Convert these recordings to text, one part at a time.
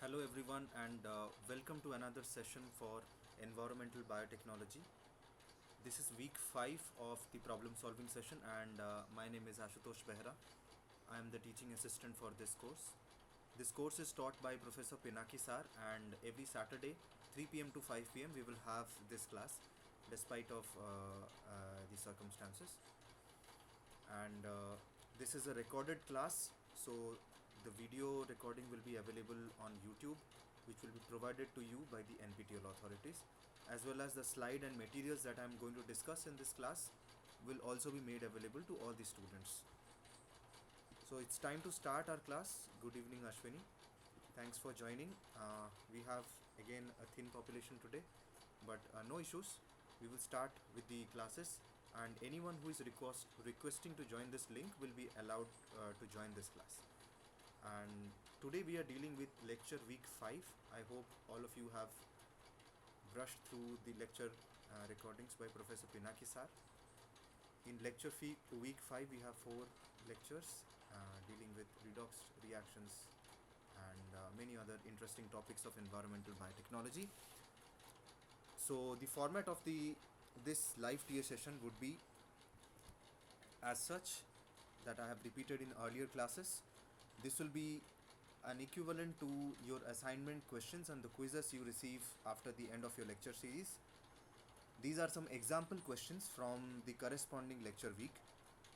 Hello everyone and welcome to another session for environmental biotechnology. This is week 5 of the problem solving session and my name is Ashutosh Behra. I am the teaching assistant for this course. This course is taught by Professor Pinaki Sir and every Saturday 3 p.m. to 5 p.m. we will have this class despite of the circumstances. And this is a recorded class, so the video recording will be available on YouTube, which will be provided to you by the NPTEL authorities, as well as the slide and materials that I am going to discuss in this class will also be made available to all the students. So it's time to start our class. Good evening, Ashwini. Thanks for joining. We have again a thin population today, but no issues. We will start with the classes, and anyone who is requesting to join this link will be allowed to join this class. And today we are dealing with lecture week 5. I hope all of you have brushed through the lecture recordings by Professor Pinaki Sir. In lecture week 5 we have 4 lectures dealing with redox reactions and many other interesting topics of environmental biotechnology. So the format of this live TA session would be as such that I have repeated in earlier classes. This will be an equivalent to your assignment questions and the quizzes you receive after the end of your lecture series. These are some example questions from the corresponding lecture week.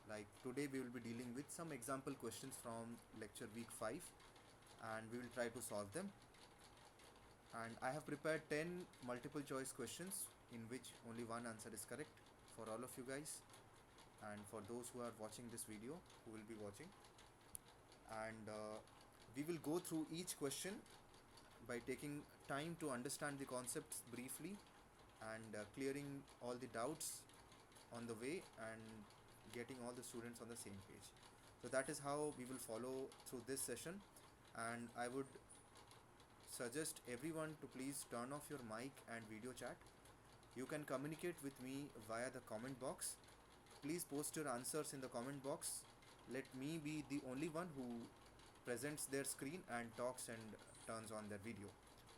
Like today we will be dealing with some example questions from lecture week 5 and we will try to solve them. And I have prepared 10 multiple choice questions in which only one answer is correct for all of you guys and for those who are watching this video, who will be watching. And we will go through each question by taking time to understand the concepts briefly and clearing all the doubts on the way and getting all the students on the same page. So that is how we will follow through this session, and I would suggest everyone to please turn off your mic and video chat. You can communicate with me via the comment box. Please post your answers in the comment box. Let me be the only one who presents their screen and talks and turns on their video.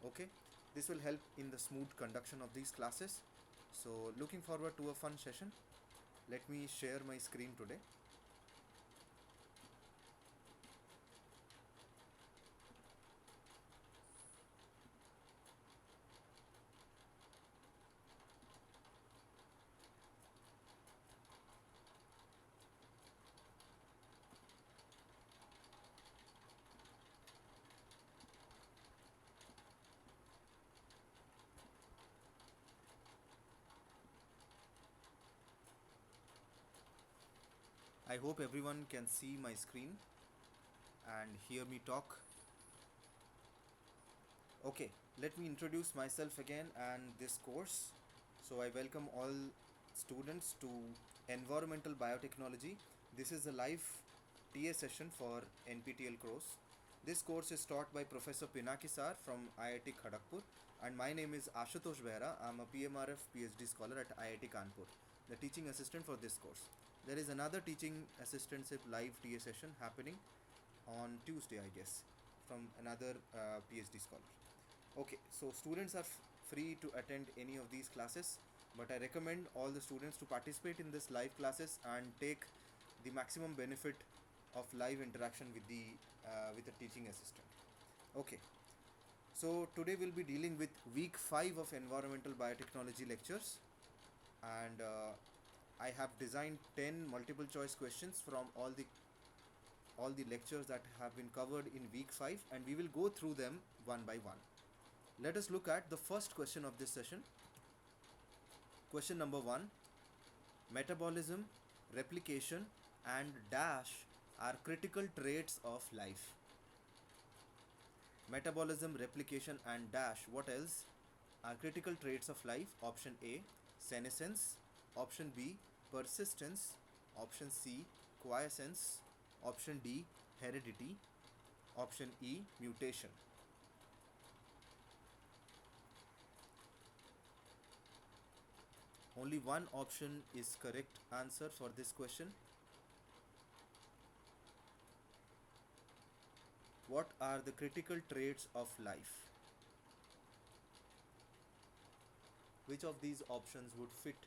Okay, this will help in the smooth conduction of these classes. So looking forward to a fun session. Let me share my screen today. I hope everyone can see my screen and hear me talk. Okay, let me introduce myself again and this course. So I welcome all students to Environmental Biotechnology. This is a live TA session for NPTEL course. This course is taught by Professor Pinaki Sir from IIT Kharagpur, and my name is Ashutosh Behra. I am a PMRF PhD scholar at IIT Kanpur, the teaching assistant for this course. There is another teaching assistantship live TA session happening on Tuesday, I guess, from another PhD scholar. Okay, so students are free to attend any of these classes, but I recommend all the students to participate in this live classes and take the maximum benefit of live interaction with the teaching assistant. Okay, so today we'll be dealing with week 5 of environmental biotechnology lectures, and I have designed 10 multiple choice questions from all the lectures that have been covered in week 5, and we will go through them one by one. Let us look at the first question of this session. Question number 1. Metabolism, replication and dash are critical traits of life. Metabolism, replication and dash, what else are critical traits of life? Option A, senescence. Option B, persistence. Option C, quiescence. Option D, heredity. Option E, mutation. Only one option is correct answer for this question. What are the critical traits of life? Which of these options would fit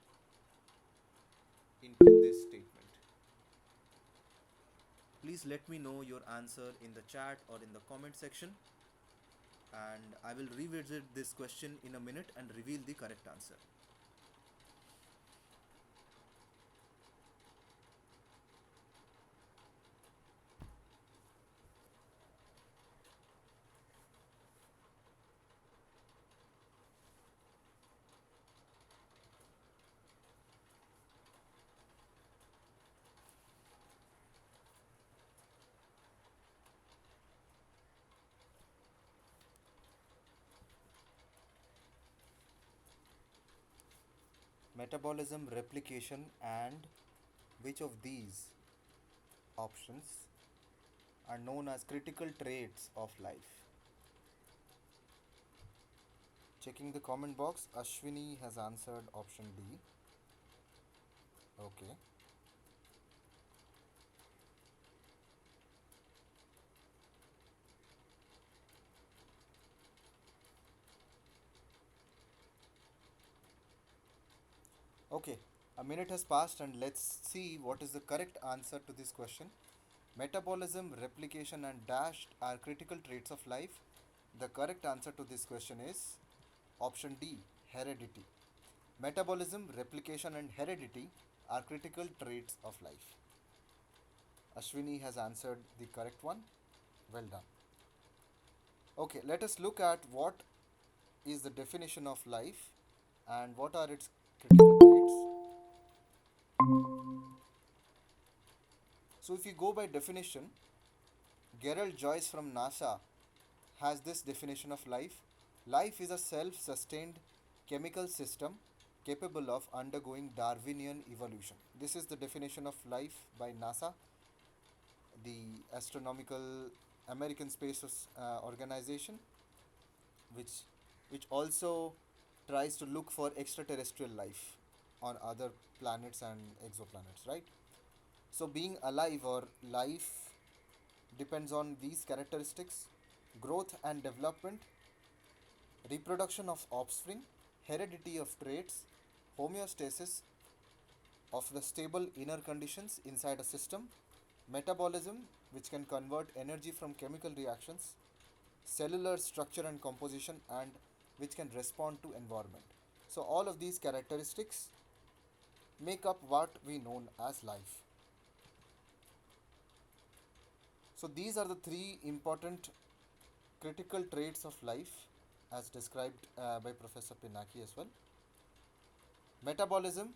into this statement? Please let me know your answer in the chat or in the comment section, and I will revisit this question in a minute and reveal the correct answer. Metabolism, replication, and which of these options are known as critical traits of life? Checking the comment box, Ashwini has answered option D. Okay. Okay, a minute has passed and let's see what is the correct answer to this question. Metabolism, replication, and dashed are critical traits of life. The correct answer to this question is option D, heredity. Metabolism, replication, and heredity are critical traits of life. Ashwini has answered the correct one. Well done. Okay, let us look at what is the definition of life and what are its critical traits. So, if you go by definition, Gerald Joyce from NASA has this definition of life. Life is a self sustained chemical system capable of undergoing Darwinian evolution. This is the definition of life by NASA, the astronomical American Space Organization, which also tries to look for extraterrestrial life on other planets and exoplanets, right? So being alive or life depends on these characteristics: growth and development, reproduction of offspring, heredity of traits, homeostasis of the stable inner conditions inside a system, metabolism, which can convert energy from chemical reactions, cellular structure and composition, and which can respond to environment. So all of these characteristics make up what we know as life. So these are the three important critical traits of life as described by Professor Pinaki as well. Metabolism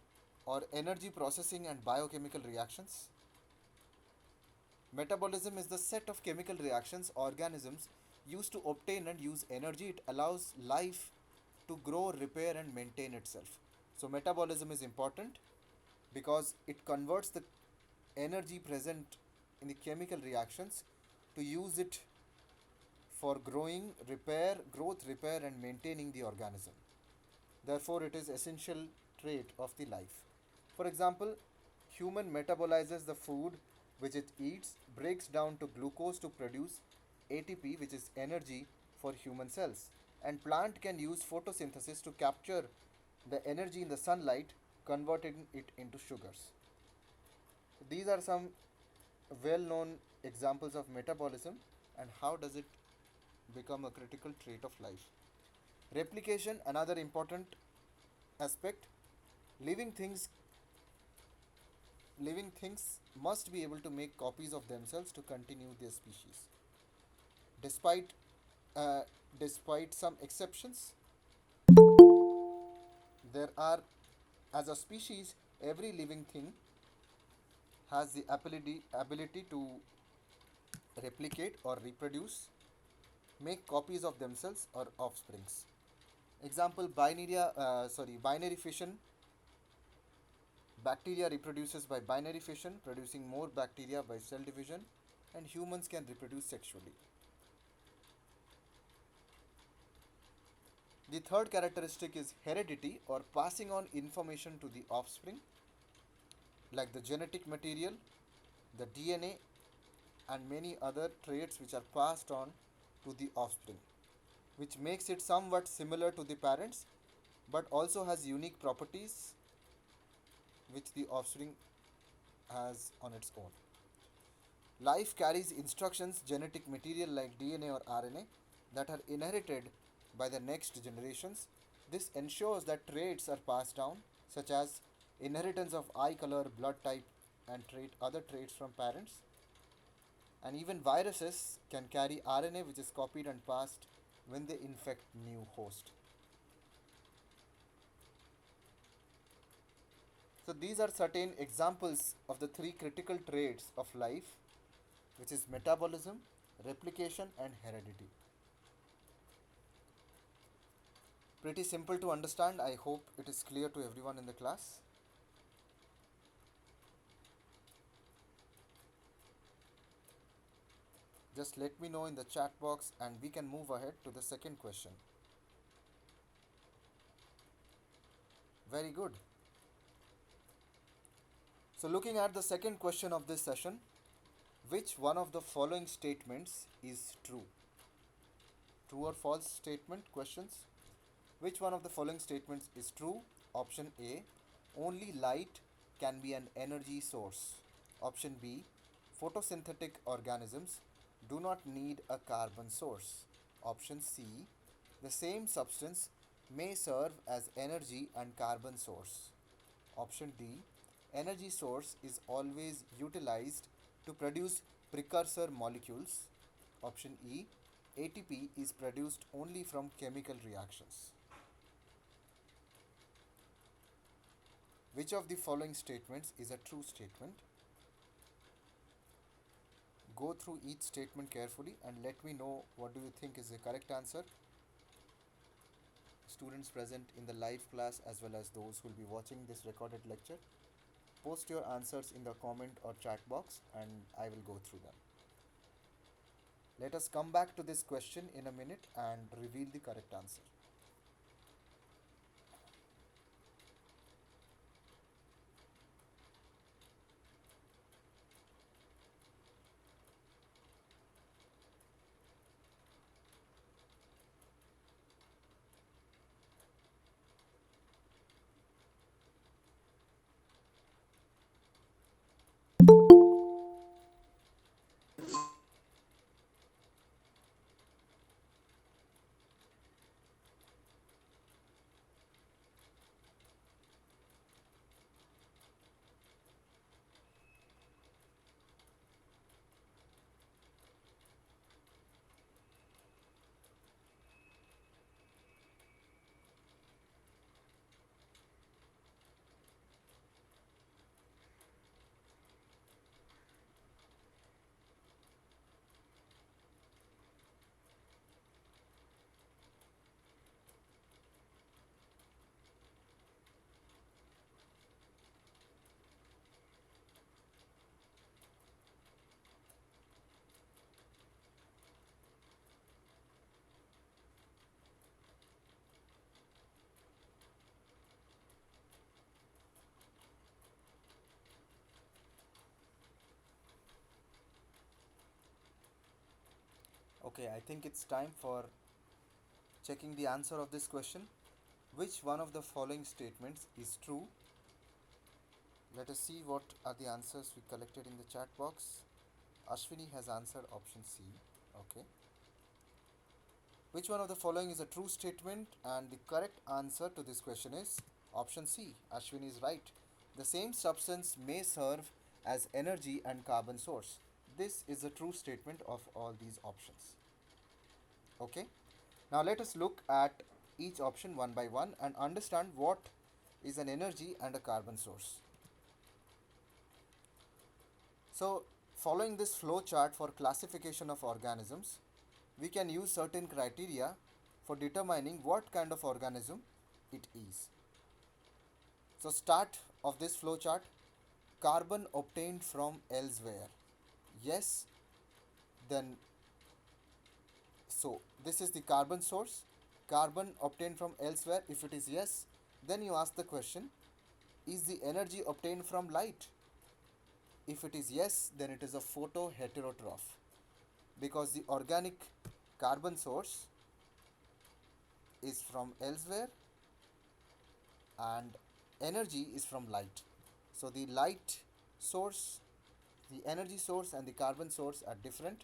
or energy processing and biochemical reactions. Metabolism is the set of chemical reactions organisms use to obtain and use energy. It allows life to grow, repair, and maintain itself. So, metabolism is important because it converts the energy present in the chemical reactions to use it for growth, repair, and maintaining the organism. Therefore, it is essential trait of the life. For example, human metabolizes the food which it eats, breaks down to glucose to produce ATP, which is energy for human cells. And plant can use photosynthesis to capture the energy in the sunlight, converting it into sugars. These are some well-known examples of metabolism and how does it become a critical trait of life. Replication, another important aspect. Living things living things must be able to make copies of themselves to continue their species. Despite uh, despite some exceptions, there are, as a species, every living thing has the ability to replicate or reproduce, make copies of themselves or offsprings. Example: binary fission. Bacteria reproduces by binary fission, producing more bacteria by cell division, and humans can reproduce sexually. The third characteristic is heredity or passing on information to the offspring, like the genetic material, the DNA, and many other traits which are passed on to the offspring, which makes it somewhat similar to the parents but also has unique properties which the offspring has on its own. Life carries instructions, genetic material like DNA or RNA, that are inherited by the next generations. This ensures that traits are passed down, such as inheritance of eye color, blood type, and other traits from parents. And even viruses can carry RNA which is copied and passed when they infect new host. So these are certain examples of the three critical traits of life, which is metabolism, replication, and heredity. Pretty simple to understand. I hope it is clear to everyone in the class. Just let me know in the chat box and we can move ahead to the second question. Very good. So, looking at the second question of this session, which one of the following statements is true? True or false statement questions. Which one of the following statements is true? Option A, only light can be an energy source. Option B, photosynthetic organisms do not need a carbon source. Option C, the same substance may serve as energy and carbon source. Option D, energy source is always utilized to produce precursor molecules. Option E, ATP is produced only from chemical reactions. Which of the following statements is a true statement? Go through each statement carefully and let me know what do you think is the correct answer. Students present in the live class as well as those who will be watching this recorded lecture, post your answers in the comment or chat box and I will go through them. Let us come back to this question in a minute and reveal the correct answer. Okay, I think it's time for checking the answer of this question. Which one of the following statements is true? Let us see what are the answers we collected in the chat box. Ashwini has answered option C. Okay. Which one of the following is a true statement? And the correct answer to this question is option C. Ashwini is right. The same substance may serve as energy and carbon source. This is a true statement of all these options. Okay. Now let us look at each option one by one and understand what is an energy and a carbon source. So, following this flow chart for classification of organisms, we can use certain criteria for determining what kind of organism it is. So, start of this flow chart, carbon obtained from elsewhere. Yes, then so this is the carbon source. Carbon obtained from elsewhere. If it is yes, then you ask the question, is the energy obtained from light? If it is yes, then it is a photoheterotroph because the organic carbon source is from elsewhere and energy is from light. So the light source, the energy source, and the carbon source are different.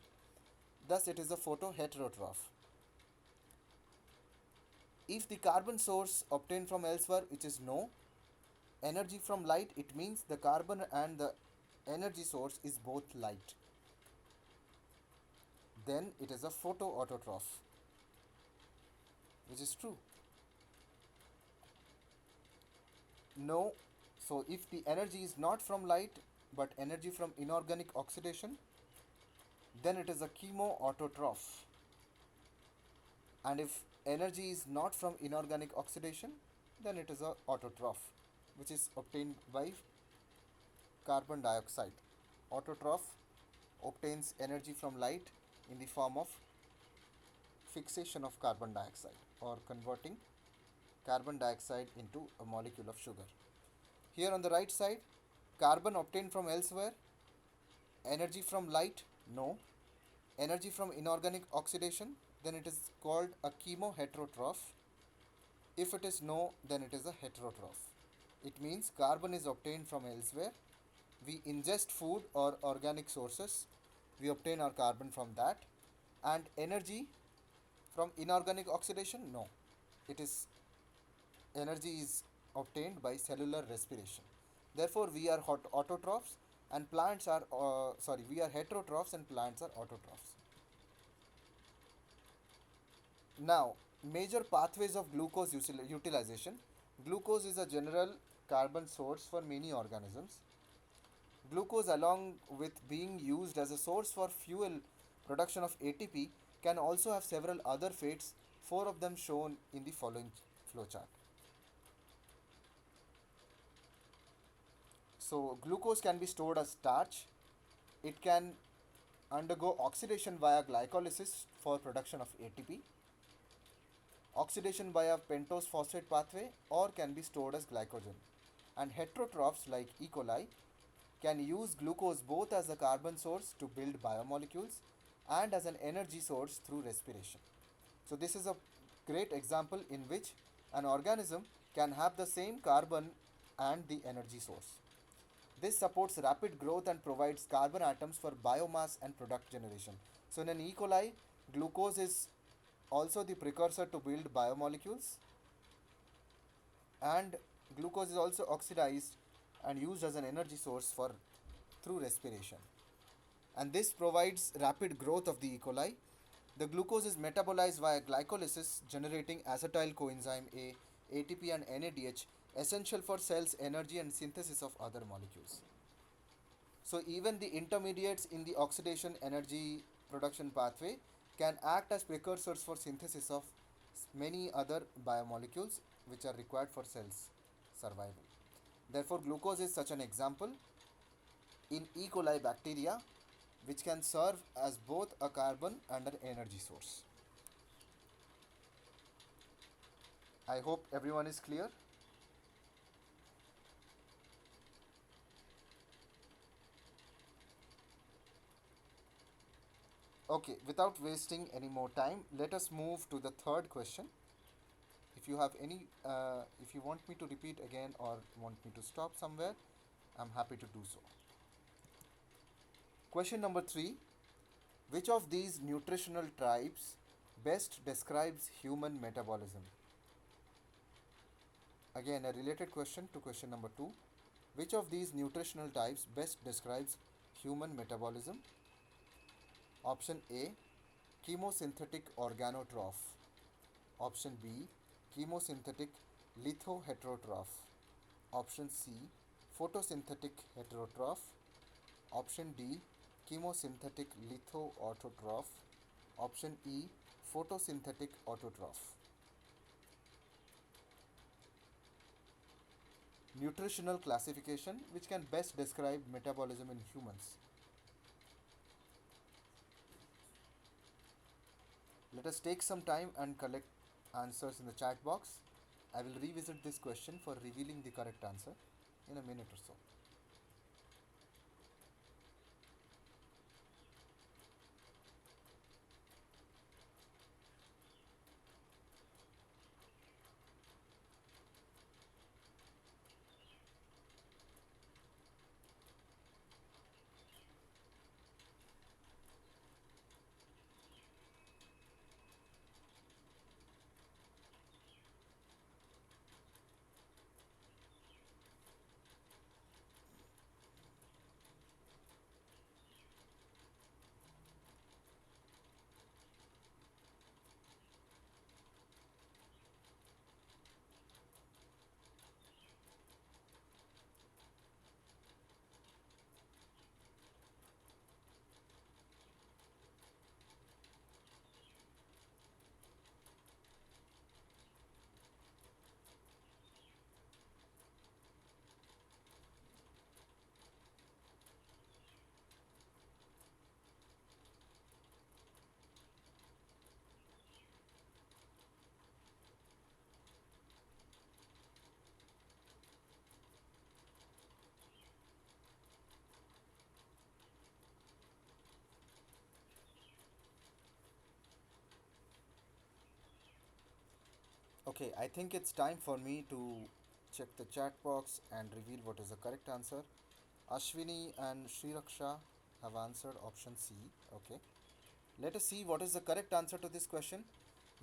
Thus, it is a photoheterotroph. If the carbon source obtained from elsewhere, which is no, energy from light, it means the carbon and the energy source is both light. Then it is a photoautotroph, which is true. No, so if the energy is not from light but energy from inorganic oxidation, then it is a chemoautotroph. And if energy is not from inorganic oxidation, then it is a autotroph, which is obtained by carbon dioxide. Autotroph obtains energy from light in the form of fixation of carbon dioxide or converting carbon dioxide into a molecule of sugar. Here on the right side, carbon obtained from elsewhere, energy from light, no. Energy from inorganic oxidation, then it is called a chemoheterotroph. If it is no, then it is a heterotroph. It means carbon is obtained from elsewhere. We ingest food or organic sources, we obtain our carbon from that. And energy from inorganic oxidation, no. It is energy is obtained by cellular respiration. Therefore, we are autotrophs and plants are we are heterotrophs and plants are autotrophs. Now, major pathways of glucose utilization. Glucose is a general carbon source for many organisms. Glucose, along with being used as a source for fuel production of ATP, can also have several other fates, four of them shown in the following flowchart. So, glucose can be stored as starch. It can undergo oxidation via glycolysis for production of ATP, oxidation via pentose phosphate pathway, or can be stored as glycogen. And heterotrophs like E. coli can use glucose both as a carbon source to build biomolecules and as an energy source through respiration. So this is a great example in which an organism can have the same carbon and the energy source. This supports rapid growth and provides carbon atoms for biomass and product generation. So in an E. coli, glucose is also the precursor to build biomolecules, and glucose is also oxidized and used as an energy source for through respiration. And this provides rapid growth of the E. coli. The glucose is metabolized via glycolysis, generating acetyl coenzyme A, ATP, and NADH, essential for cells' energy and synthesis of other molecules. So even the intermediates in the oxidation energy production pathway can act as precursors for synthesis of many other biomolecules which are required for cells survival. Therefore, glucose is such an example in E. coli bacteria, which can serve as both a carbon and an energy source. I hope everyone is clear. Okay, without wasting any more time, let us move to the third question. If you have if you want me to repeat again or want me to stop somewhere, I'm happy to do so. Question number 3. Which of these nutritional types best describes human metabolism? Again, a related question to question number 2. Which of these nutritional types best describes human metabolism? Option A, chemosynthetic organotroph. Option B, chemosynthetic lithoheterotroph. Option C, photosynthetic heterotroph. Option D, chemosynthetic lithoautotroph. Option E, photosynthetic autotroph. Nutritional classification which can best describe metabolism in humans. Let us take some time and collect answers in the chat box. I will revisit this question for revealing the correct answer in a minute or so. Okay, I think it's time for me to check the chat box and reveal what is the correct answer. Ashwini and Sriraksha have answered option C. Okay, let us see what is the correct answer to this question.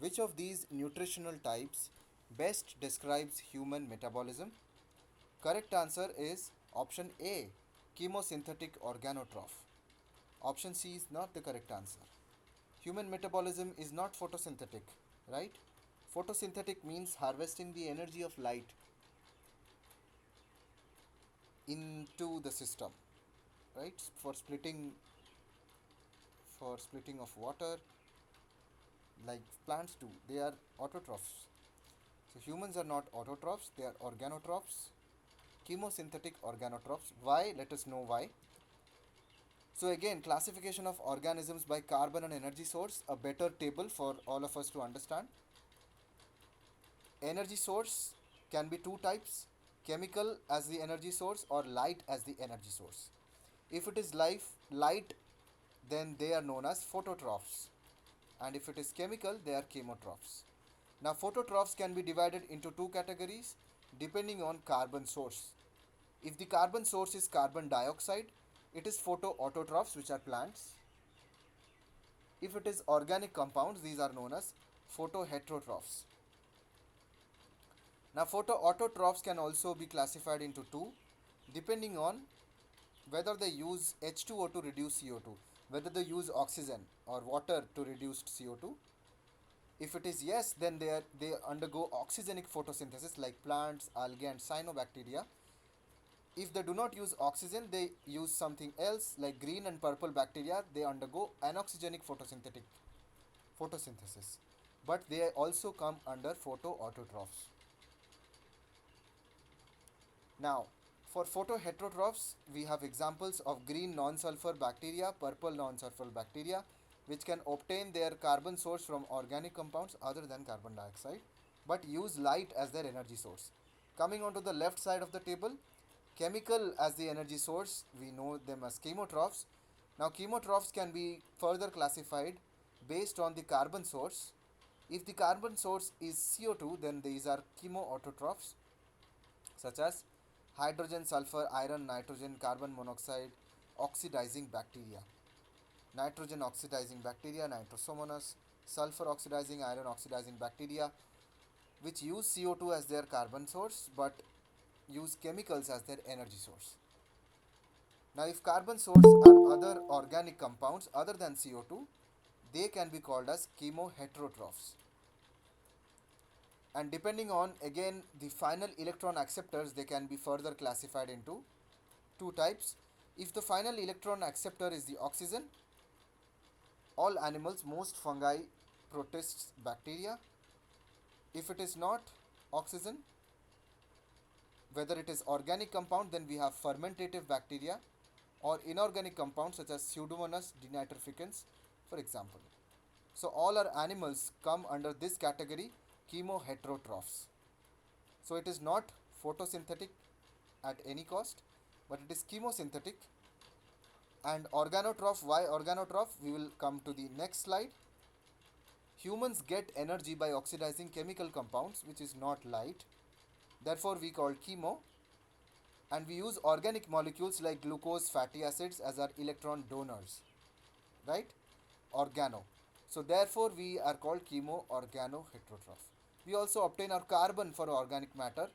Which of these nutritional types best describes human metabolism? Correct answer is option A, chemosynthetic organotroph. Option C is not the correct answer. Human metabolism is not photosynthetic, right? Photosynthetic means harvesting the energy of light into the system, right? For splitting of water, like plants do. They are autotrophs. So humans are not autotrophs, they are organotrophs, chemosynthetic organotrophs. Why? Let us know why. So again, classification of organisms by carbon and energy source, a better table for all of us to understand. Energy source can be two types: chemical as the energy source or light as the energy source. If it is light, then they are known as phototrophs, and if it is chemical, they are chemotrophs. Now, phototrophs can be divided into two categories depending on carbon source. If the carbon source is carbon dioxide, it is photoautotrophs, which are plants. If it is organic compounds, these are known as photoheterotrophs. Now, photoautotrophs can also be classified into two depending on whether they use H2O to reduce CO2, whether they use oxygen or water to reduce CO2. If it is yes, then they undergo oxygenic photosynthesis like plants, algae, and cyanobacteria. If they do not use oxygen, they use something else like green and purple bacteria. They undergo anoxygenic photosynthesis, but they also come under photoautotrophs. Now, for photoheterotrophs, we have examples of green non-sulfur bacteria, purple non-sulfur bacteria, which can obtain their carbon source from organic compounds other than carbon dioxide, but use light as their energy source. Coming onto the left side of the table, chemical as the energy source, we know them as chemotrophs. Now, chemotrophs can be further classified based on the carbon source. If the carbon source is CO2, then these are chemoautotrophs, such as hydrogen, sulfur, iron, nitrogen, carbon monoxide, oxidizing bacteria. Nitrogen oxidizing bacteria, Nitrosomonas, sulfur oxidizing, iron oxidizing bacteria, which use CO2 as their carbon source but use chemicals as their energy source. Now, if carbon source are other organic compounds other than CO2, they can be called as chemoheterotrophs. And depending on again the final electron acceptors, they can be further classified into two types. If the final electron acceptor is the oxygen, all animals, most fungi, protists, bacteria. If it is not oxygen, whether it is organic compound, then we have fermentative bacteria, or inorganic compounds such as Pseudomonas denitrificans, for example. So all our animals come under this category, chemoheterotrophs. So it is not photosynthetic at any cost, but it is chemosynthetic. And organotroph, why organotroph? We will come to the next slide. Humans get energy by oxidizing chemical compounds, which is not light. Therefore, we call chemo. And we use organic molecules like glucose, fatty acids as our electron donors, right? Organo. So therefore, we are called chemo organoheterotroph. We also obtain our carbon for organic matter,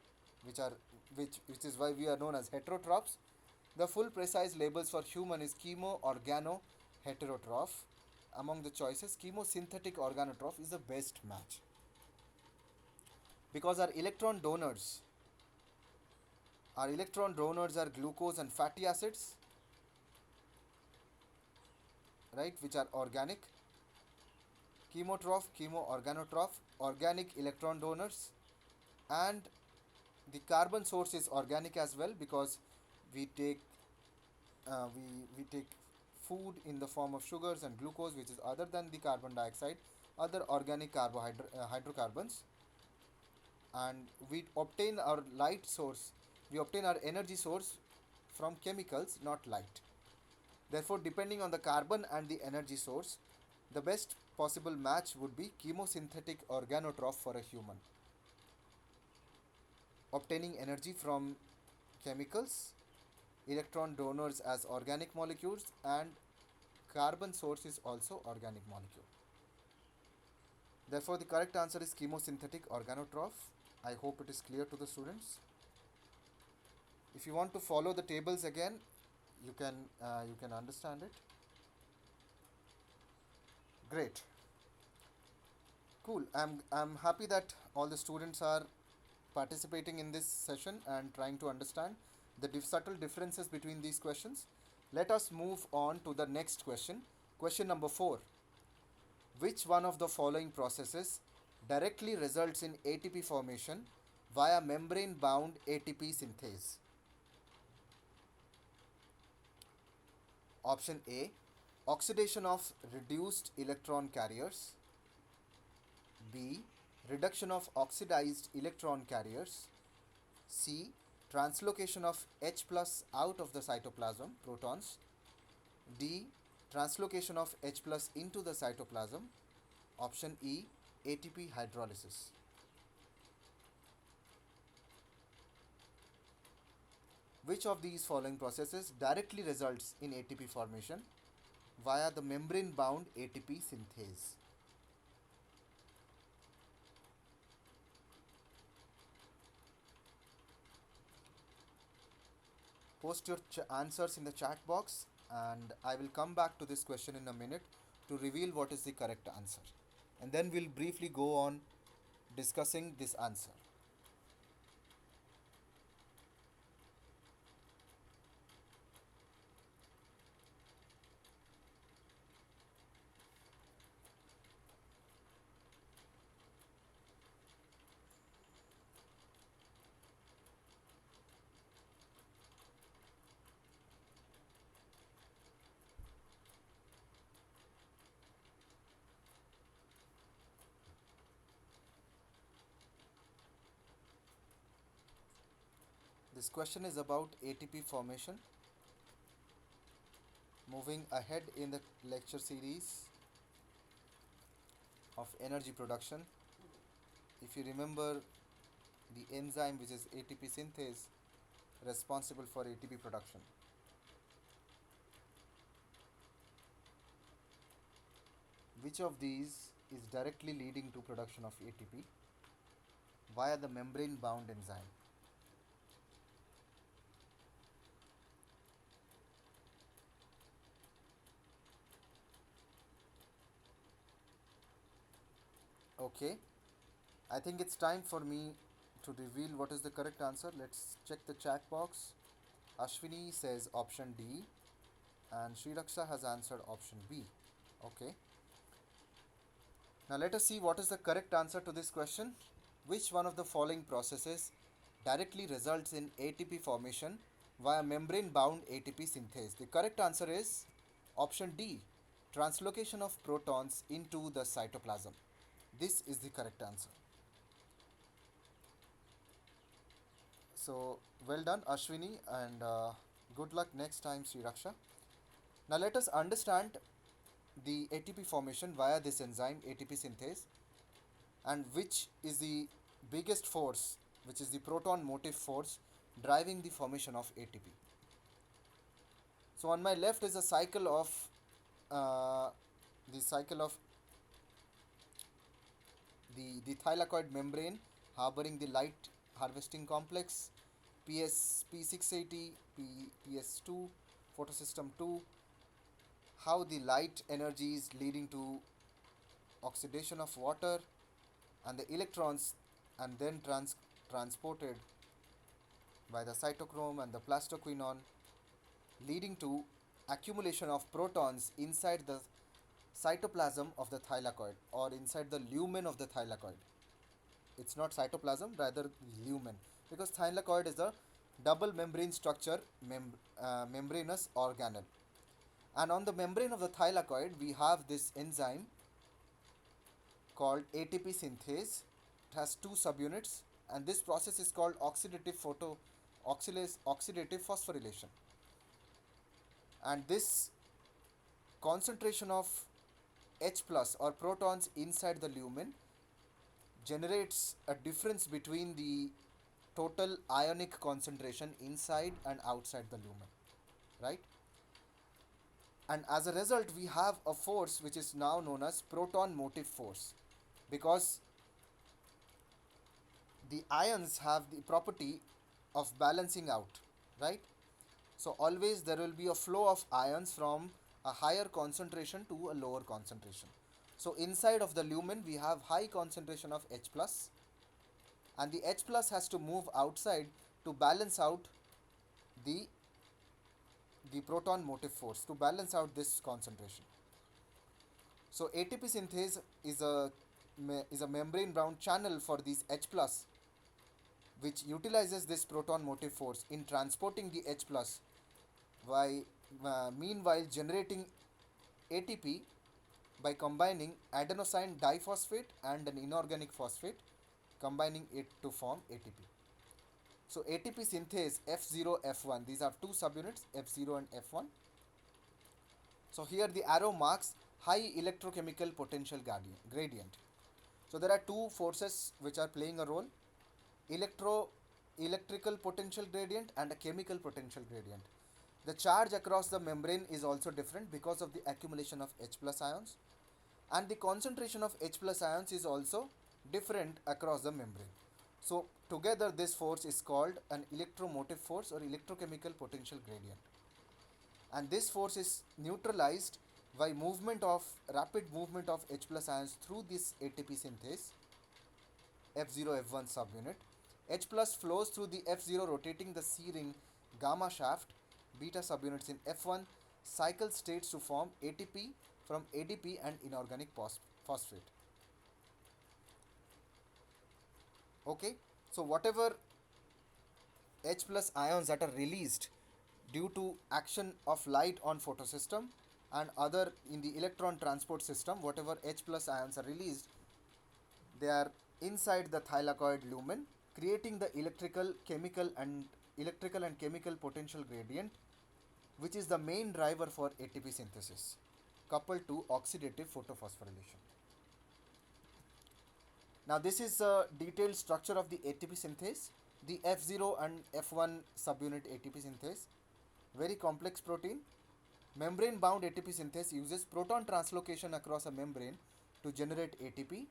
which are which is why we are known as heterotrophs. The full precise labels for human is chemo organoheterotroph. Among the choices, chemosynthetic organotroph is the best match because our electron donors are glucose and fatty acids, right, which are organic. Chemotroph, chemoorganotroph, organic electron donors, and the carbon source is organic as well because we take we take food in the form of sugars and glucose, which is other than the carbon dioxide, other organic hydrocarbons, and we obtain our light source, we obtain our energy source from chemicals, not light. Therefore, depending on the carbon and the energy source, the best possible match would be chemosynthetic organotroph for a human. obtaining energy from chemicals, electron donors as organic molecules, and carbon source is also organic molecule. Therefore, the correct answer is chemosynthetic organotroph. I hope it is clear to the students. If you want to follow the tables again, you can understand it. Great, cool. I'm happy that all the students are participating in this session and trying to understand the subtle differences between these questions. Let us move on to the next question. Question number 4. Which one of the following processes directly results in ATP formation via membrane bound ATP synthase? Option A, oxidation of reduced electron carriers. B, reduction of oxidized electron carriers. C, translocation of H plus out of the cytoplasm, protons. D, translocation of H plus into the cytoplasm. Option E, ATP hydrolysis. Which of these following processes directly results in ATP formation via the membrane bound ATP synthase? Post your answers in the chat box, and I will come back to this question in a minute to reveal what is the correct answer. And then we'll briefly go on discussing this answer. This question is about ATP formation. Moving ahead in the lecture series of energy production, if you remember the enzyme which is ATP synthase responsible for ATP production. Which of these is directly leading to production of ATP via the membrane bound enzyme? Okay, I think it's time for me to reveal what is the correct answer. Let's check the chat box. Ashwini says option D, and Sriraksha has answered option B. Okay. Now let us see what is the correct answer to this question. Which one of the following processes directly results in ATP formation via membrane bound ATP synthase? The correct answer is option D, translocation of protons into the cytoplasm. This is the correct answer. So well done, Ashwini, and good luck next time, Sriraksha. Now let us understand the ATP formation via this enzyme ATP synthase, and which is the biggest force, which is the proton motive force driving the formation of ATP. So on my left is a cycle of uh, the cycle of the thylakoid membrane harboring the light harvesting complex P680, PS2, photosystem 2, how the light energy is leading to oxidation of water and the electrons, and then transported by the cytochrome and the plastoquinone, leading to accumulation of protons inside the cytoplasm of the thylakoid or inside the lumen of the thylakoid. It's not cytoplasm, rather lumen, because thylakoid is a double membrane structure, membranous organelle. And on the membrane of the thylakoid, we have this enzyme called ATP synthase. It has two subunits, and this process is called oxidative phosphorylation. And this concentration of H plus or protons inside the lumen generates a difference between the total ionic concentration inside and outside the lumen, right? And as a result, we have a force which is now known as proton motive force, because the ions have the property of balancing out, right? So always there will be a flow of ions from a higher concentration to a lower concentration. So inside of the lumen we have high concentration of H plus, and the H plus has to move outside to balance out the the proton motive force, to balance out this concentration. So ATP synthase is a membrane bound channel for these H plus, which utilizes this proton motive force in transporting the H plus, while meanwhile generating ATP by combining adenosine diphosphate and an inorganic phosphate, combining it to form ATP. So ATP synthase F0 F1, these are two subunits, F0 and F1. So here the arrow marks high electrochemical potential gradient. So there are two forces which are playing a role: electrical potential gradient and a chemical potential gradient. The charge across the membrane is also different because of the accumulation of H plus ions, and the concentration of H plus ions is also different across the membrane. So together this force is called an electromotive force or electrochemical potential gradient, and this force is neutralized by rapid movement of H plus ions through this ATP synthase F0 F1 subunit. H plus flows through the F0 rotating the C ring gamma shaft beta subunits in F1 cycle states to form ATP from ADP and inorganic phosphate. Okay, so whatever H plus ions that are released due to action of light on photosystem and other in the electron transport system, whatever H plus ions are released, they are inside the thylakoid lumen, creating the electrical and chemical potential gradient, which is the main driver for ATP synthesis, coupled to oxidative photophosphorylation. Now this is a detailed structure of the ATP synthase, the F0 and F1 subunit ATP synthase. Very complex protein. Membrane bound ATP synthase uses proton translocation across a membrane to generate ATP.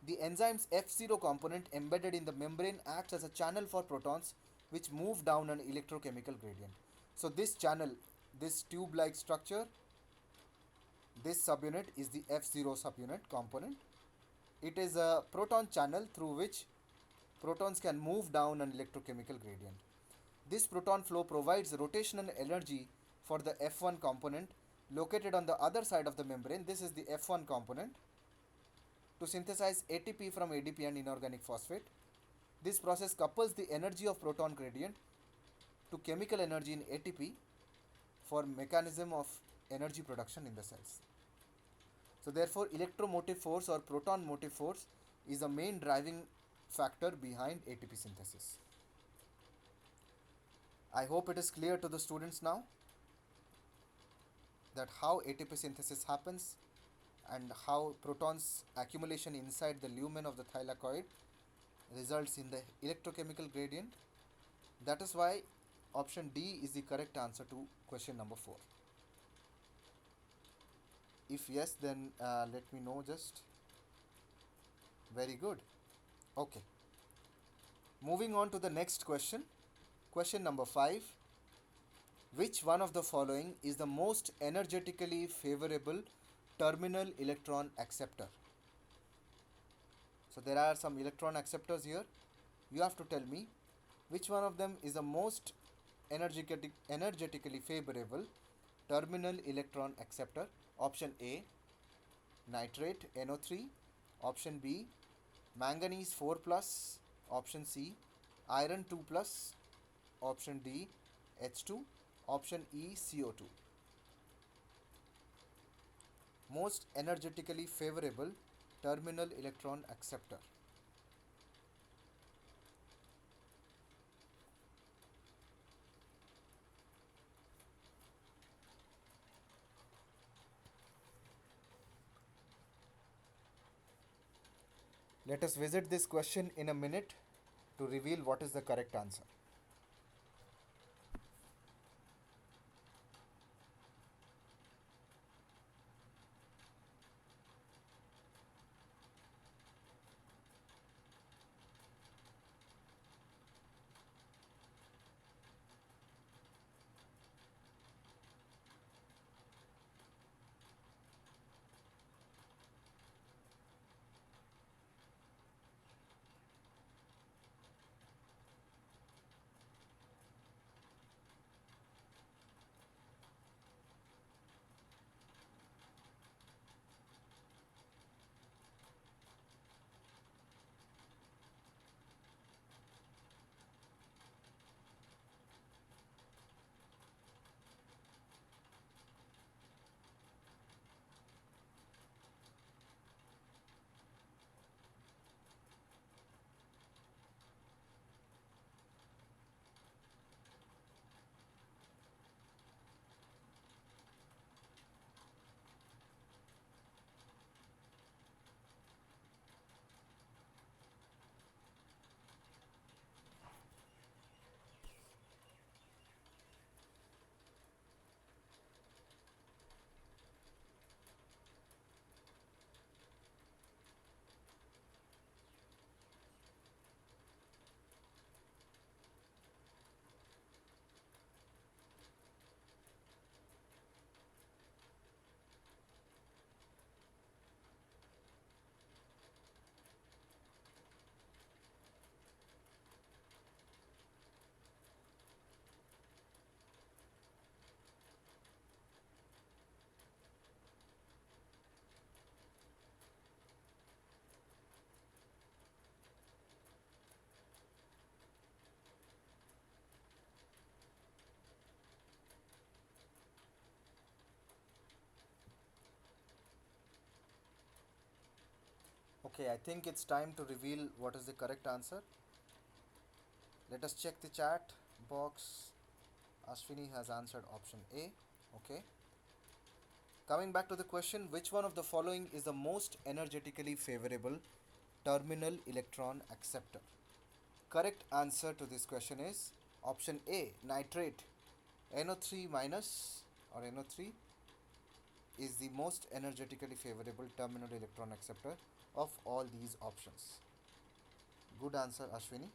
The enzyme's F0 component embedded in the membrane acts as a channel for protons which move down an electrochemical gradient. So this channel, this tube-like structure, this subunit is the F0 subunit component. It is a proton channel through which protons can move down an electrochemical gradient. This proton flow provides rotational energy for the F1 component located on the other side of the membrane. This is the F1 component, to synthesize ATP from ADP and inorganic phosphate. This process couples the energy of proton gradient to chemical energy in ATP for mechanism of energy production in the cells. So therefore electromotive force or proton motive force is the main driving factor behind ATP synthesis. I hope it is clear to the students now that how ATP synthesis happens and how protons accumulation inside the lumen of the thylakoid results in the electrochemical gradient. That is why option D is the correct answer to question number 4. If yes, then let me know just. Very good. Okay. Moving on to the next question. Question number 5. Which one of the following is the most energetically favorable terminal electron acceptor? So there are some electron acceptors here. You have to tell me which one of them is the most energetically favorable terminal electron acceptor. Option A, nitrate NO3. Option B, manganese 4 plus. Option C, iron 2 plus. Option D, H2. Option E, CO2. Most energetically favorable terminal electron acceptor. Let us visit this question in a minute to reveal what is the correct answer. Okay, I think it's time to reveal what is the correct answer. Let us check the chat box. Ashwini has answered option A. Okay. Coming back to the question, which one of the following is the most energetically favorable terminal electron acceptor? Correct answer to this question is option A, nitrate. NO3 minus or NO3 is the most energetically favorable terminal electron acceptor of all these options. Good answer, Ashwini.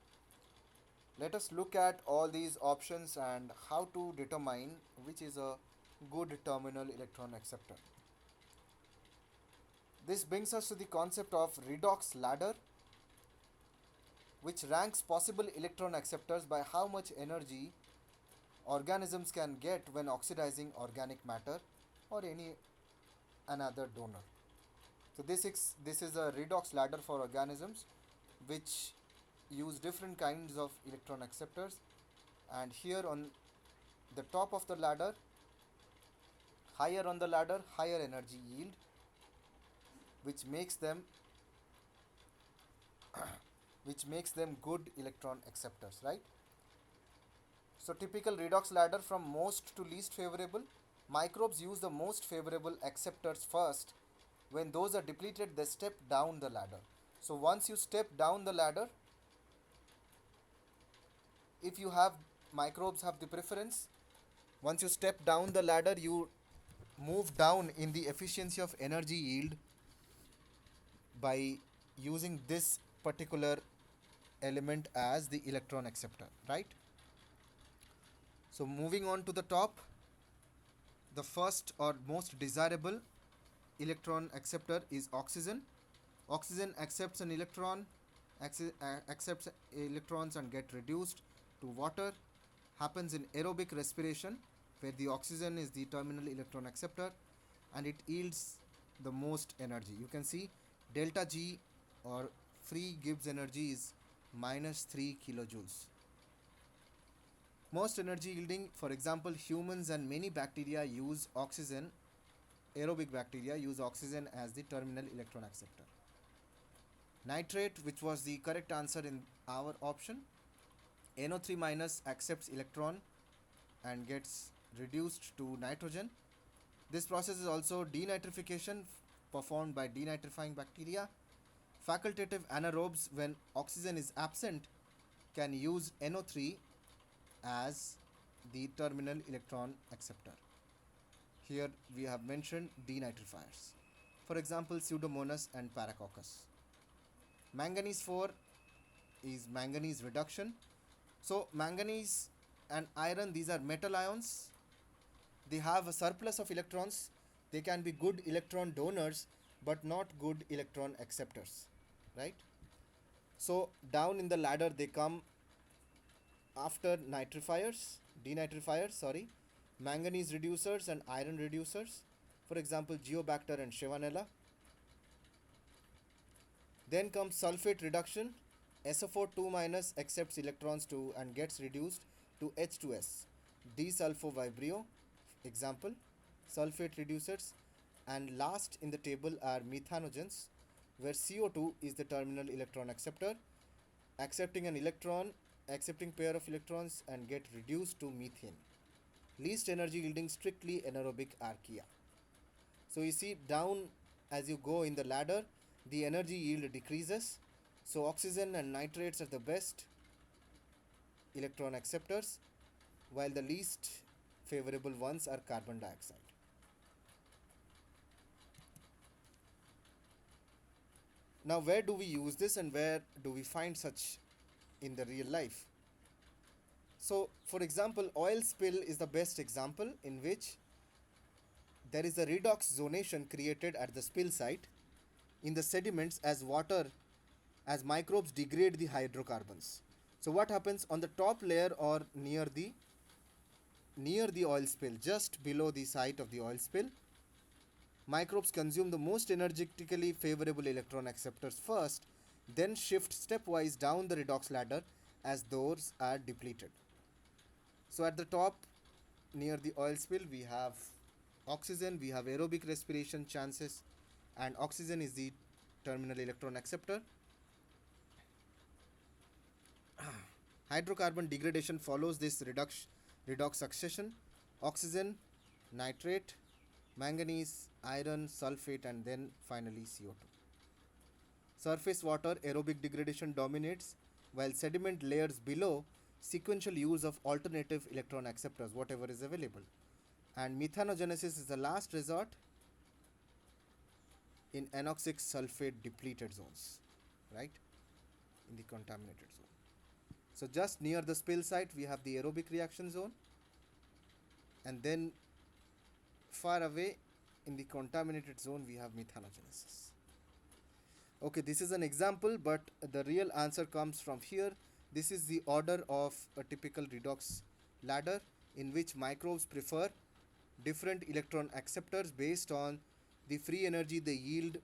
Let us look at all these options and how to determine which is a good terminal electron acceptor. This brings us to the concept of redox ladder, which ranks possible electron acceptors by how much energy organisms can get when oxidizing organic matter or any another donor. So this is a redox ladder for organisms which use different kinds of electron acceptors, and here on the top of the ladder, higher on the ladder, higher energy yield, which makes them good electron acceptors, right? So typical redox ladder from most to least favorable. Microbes use the most favorable acceptors first. When those are depleted, they step down the ladder. So once you step down the ladder, if you have microbes have the preference, once you step down the ladder, you move down in the efficiency of energy yield by using this particular element as the electron acceptor, right? So moving on to the top, the first or most desirable electron acceptor is oxygen. Oxygen accepts an electron, accepts electrons and get reduced to water. Happens in aerobic respiration, where the oxygen is the terminal electron acceptor and it yields the most energy. You can see delta G or free Gibbs energy is minus 3 kilojoules. Most energy yielding, for example, humans and many bacteria use oxygen, aerobic bacteria use oxygen as the terminal electron acceptor. Nitrate, which was the correct answer in our option, NO3 minus accepts electron and gets reduced to nitrogen. This process is also denitrification performed by denitrifying bacteria. Facultative anaerobes, when oxygen is absent, can use NO3 as the terminal electron acceptor. Here we have mentioned denitrifiers. For example, Pseudomonas and Paracoccus. Manganese 4 is manganese reduction. So manganese and iron, these are metal ions. They have a surplus of electrons. They can be good electron donors but not good electron acceptors, right? So down in the ladder they come after denitrifiers, manganese reducers and iron reducers. For example, Geobacter and Shevanella. Then comes sulfate reduction. SO4 2- accepts electrons to and gets reduced to H2S. Desulfo-Vibrio, example, sulfate reducers. And last in the table are methanogens, where CO2 is the terminal electron acceptor, accepting pair of electrons and get reduced to methane. Least energy yielding strictly anaerobic archaea. So you see down as you go in the ladder, the energy yield decreases. So oxygen and nitrates are the best electron acceptors, while the least favorable ones are carbon dioxide. Now, where do we use this and where do we find such in the real life? So, for example, oil spill is the best example in which there is a redox zonation created at the spill site in the sediments as microbes degrade the hydrocarbons. So what happens on the top layer or near the oil spill, just below the site of the oil spill, microbes consume the most energetically favorable electron acceptors first, then shift stepwise down the redox ladder as those are depleted. So at the top, near the oil spill, we have oxygen, we have aerobic respiration chances, and oxygen is the terminal electron acceptor. Hydrocarbon degradation follows this redox succession. Oxygen, nitrate, manganese, iron, sulfate, and then finally CO2. Surface water aerobic degradation dominates, while sediment layers below sequential use of alternative electron acceptors, whatever is available. And methanogenesis is the last resort in anoxic sulfate depleted zones, right? In the contaminated zone. So just near the spill site, we have the aerobic reaction zone, and then far away in the contaminated zone, we have methanogenesis. Okay, this is an example, but the real answer comes from here. This is the order of a typical redox ladder in which microbes prefer different electron acceptors based on the free energy they yield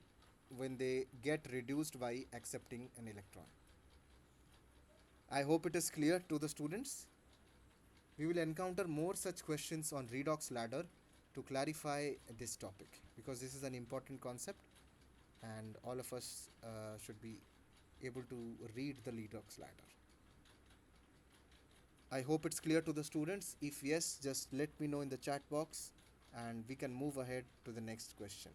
when they get reduced by accepting an electron. I hope it is clear to the students. We will encounter more such questions on redox ladder to clarify this topic, because this is an important concept and all of us should be able to read the redox ladder. I hope it's clear to the students. If yes, just let me know in the chat box and we can move ahead to the next question.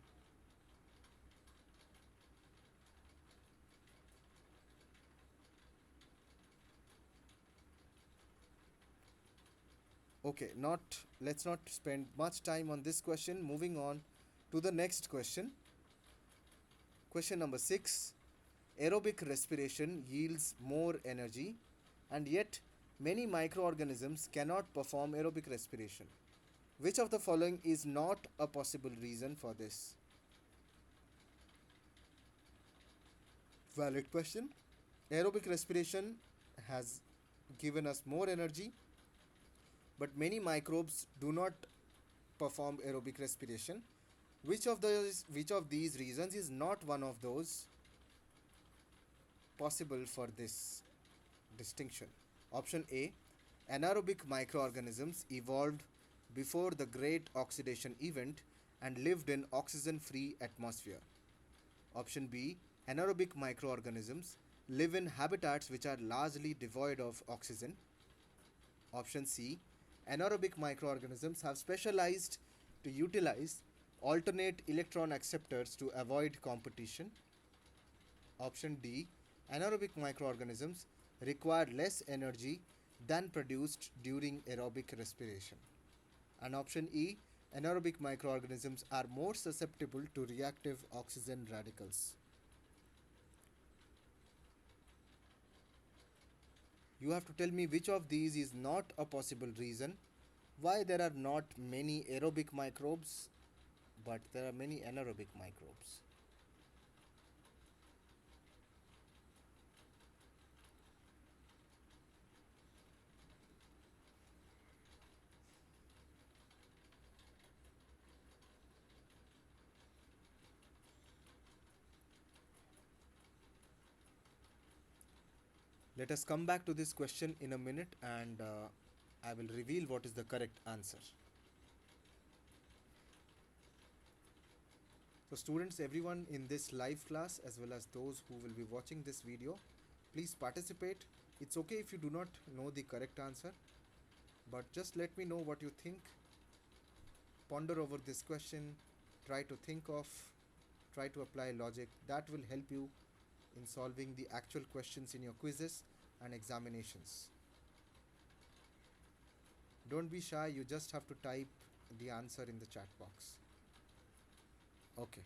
Okay, let's not spend much time on this question. Moving on to the next question. Question number 6. Aerobic respiration yields more energy, and yet many microorganisms cannot perform aerobic respiration. Which of the following is not a possible reason for this? Valid question. Aerobic respiration has given us more energy, but many microbes do not perform aerobic respiration. Which of these reasons is not one of those possible for this distinction? Option A. Anaerobic microorganisms evolved before the great oxidation event and lived in oxygen-free atmosphere. Option B. Anaerobic microorganisms live in habitats which are largely devoid of oxygen. Option C. Anaerobic microorganisms have specialized to utilize alternate electron acceptors to avoid competition. Option D. Anaerobic microorganisms require less energy than produced during aerobic respiration. And option E, anaerobic microorganisms are more susceptible to reactive oxygen radicals. You have to tell me which of these is not a possible reason why there are not many aerobic microbes but there are many anaerobic microbes. Let us come back to this question in a minute and I will reveal what is the correct answer. So, students, everyone in this live class, as well as those who will be watching this video, please participate. It's okay if you do not know the correct answer, but just let me know what you think. Ponder over this question, try to think of, try to apply logic. That will help you in solving the actual questions in your quizzes and examinations. Don't be shy, you just have to type the answer in the chat box. Okay.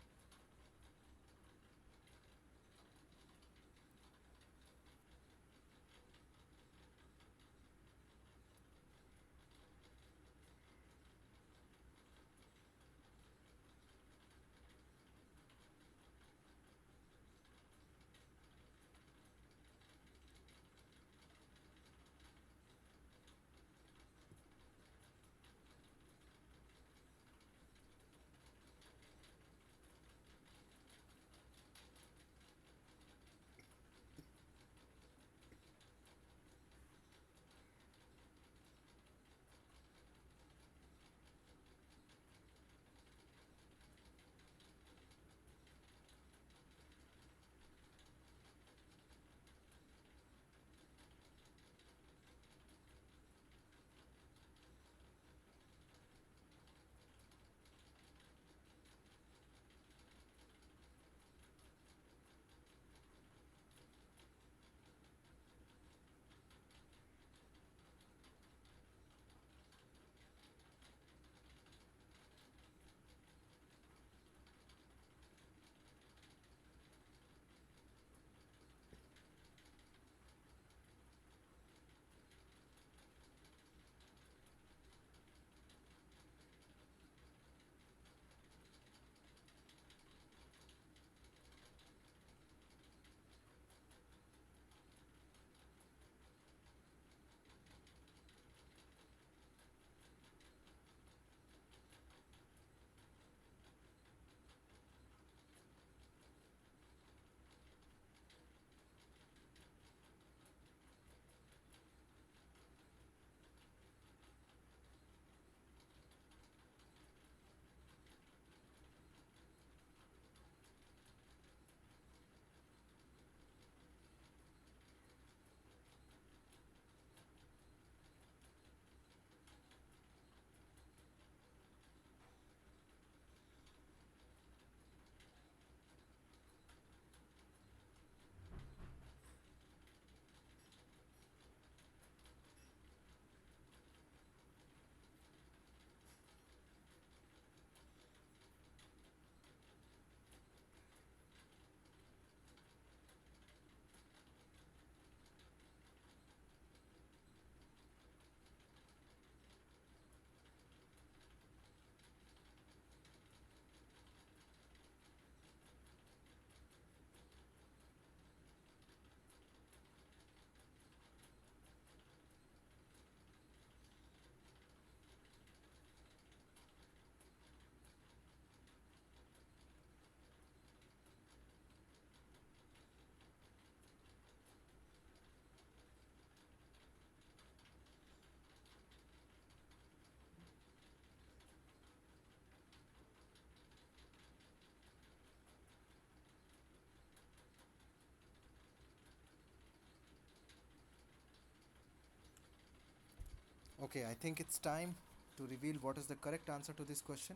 Okay, I think it's time to reveal what is the correct answer to this question.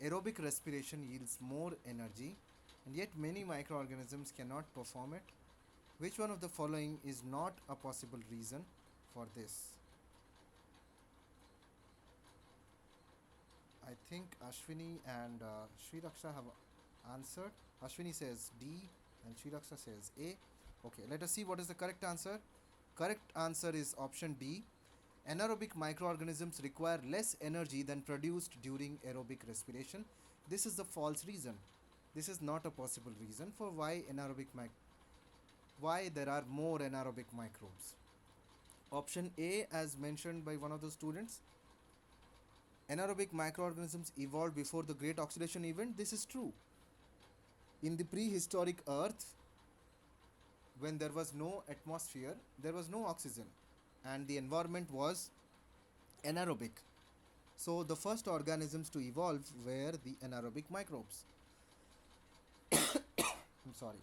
Aerobic respiration yields more energy, and yet many microorganisms cannot perform it. Which one of the following is not a possible reason for this? I think Ashwini and Sri Raksha have answered. Ashwini says D and Sri Raksha says A. Okay, let us see what is the correct answer. Correct answer is option D. Anaerobic microorganisms require less energy than produced during aerobic respiration. This is the false reason. This is not a possible reason for why there are more anaerobic microbes. Option A, as mentioned by one of the students, anaerobic microorganisms evolved before the great oxidation event. This is true. In the prehistoric earth, when there was no atmosphere, there was no oxygen, and the environment was anaerobic. So the first organisms to evolve were the anaerobic microbes. I'm sorry.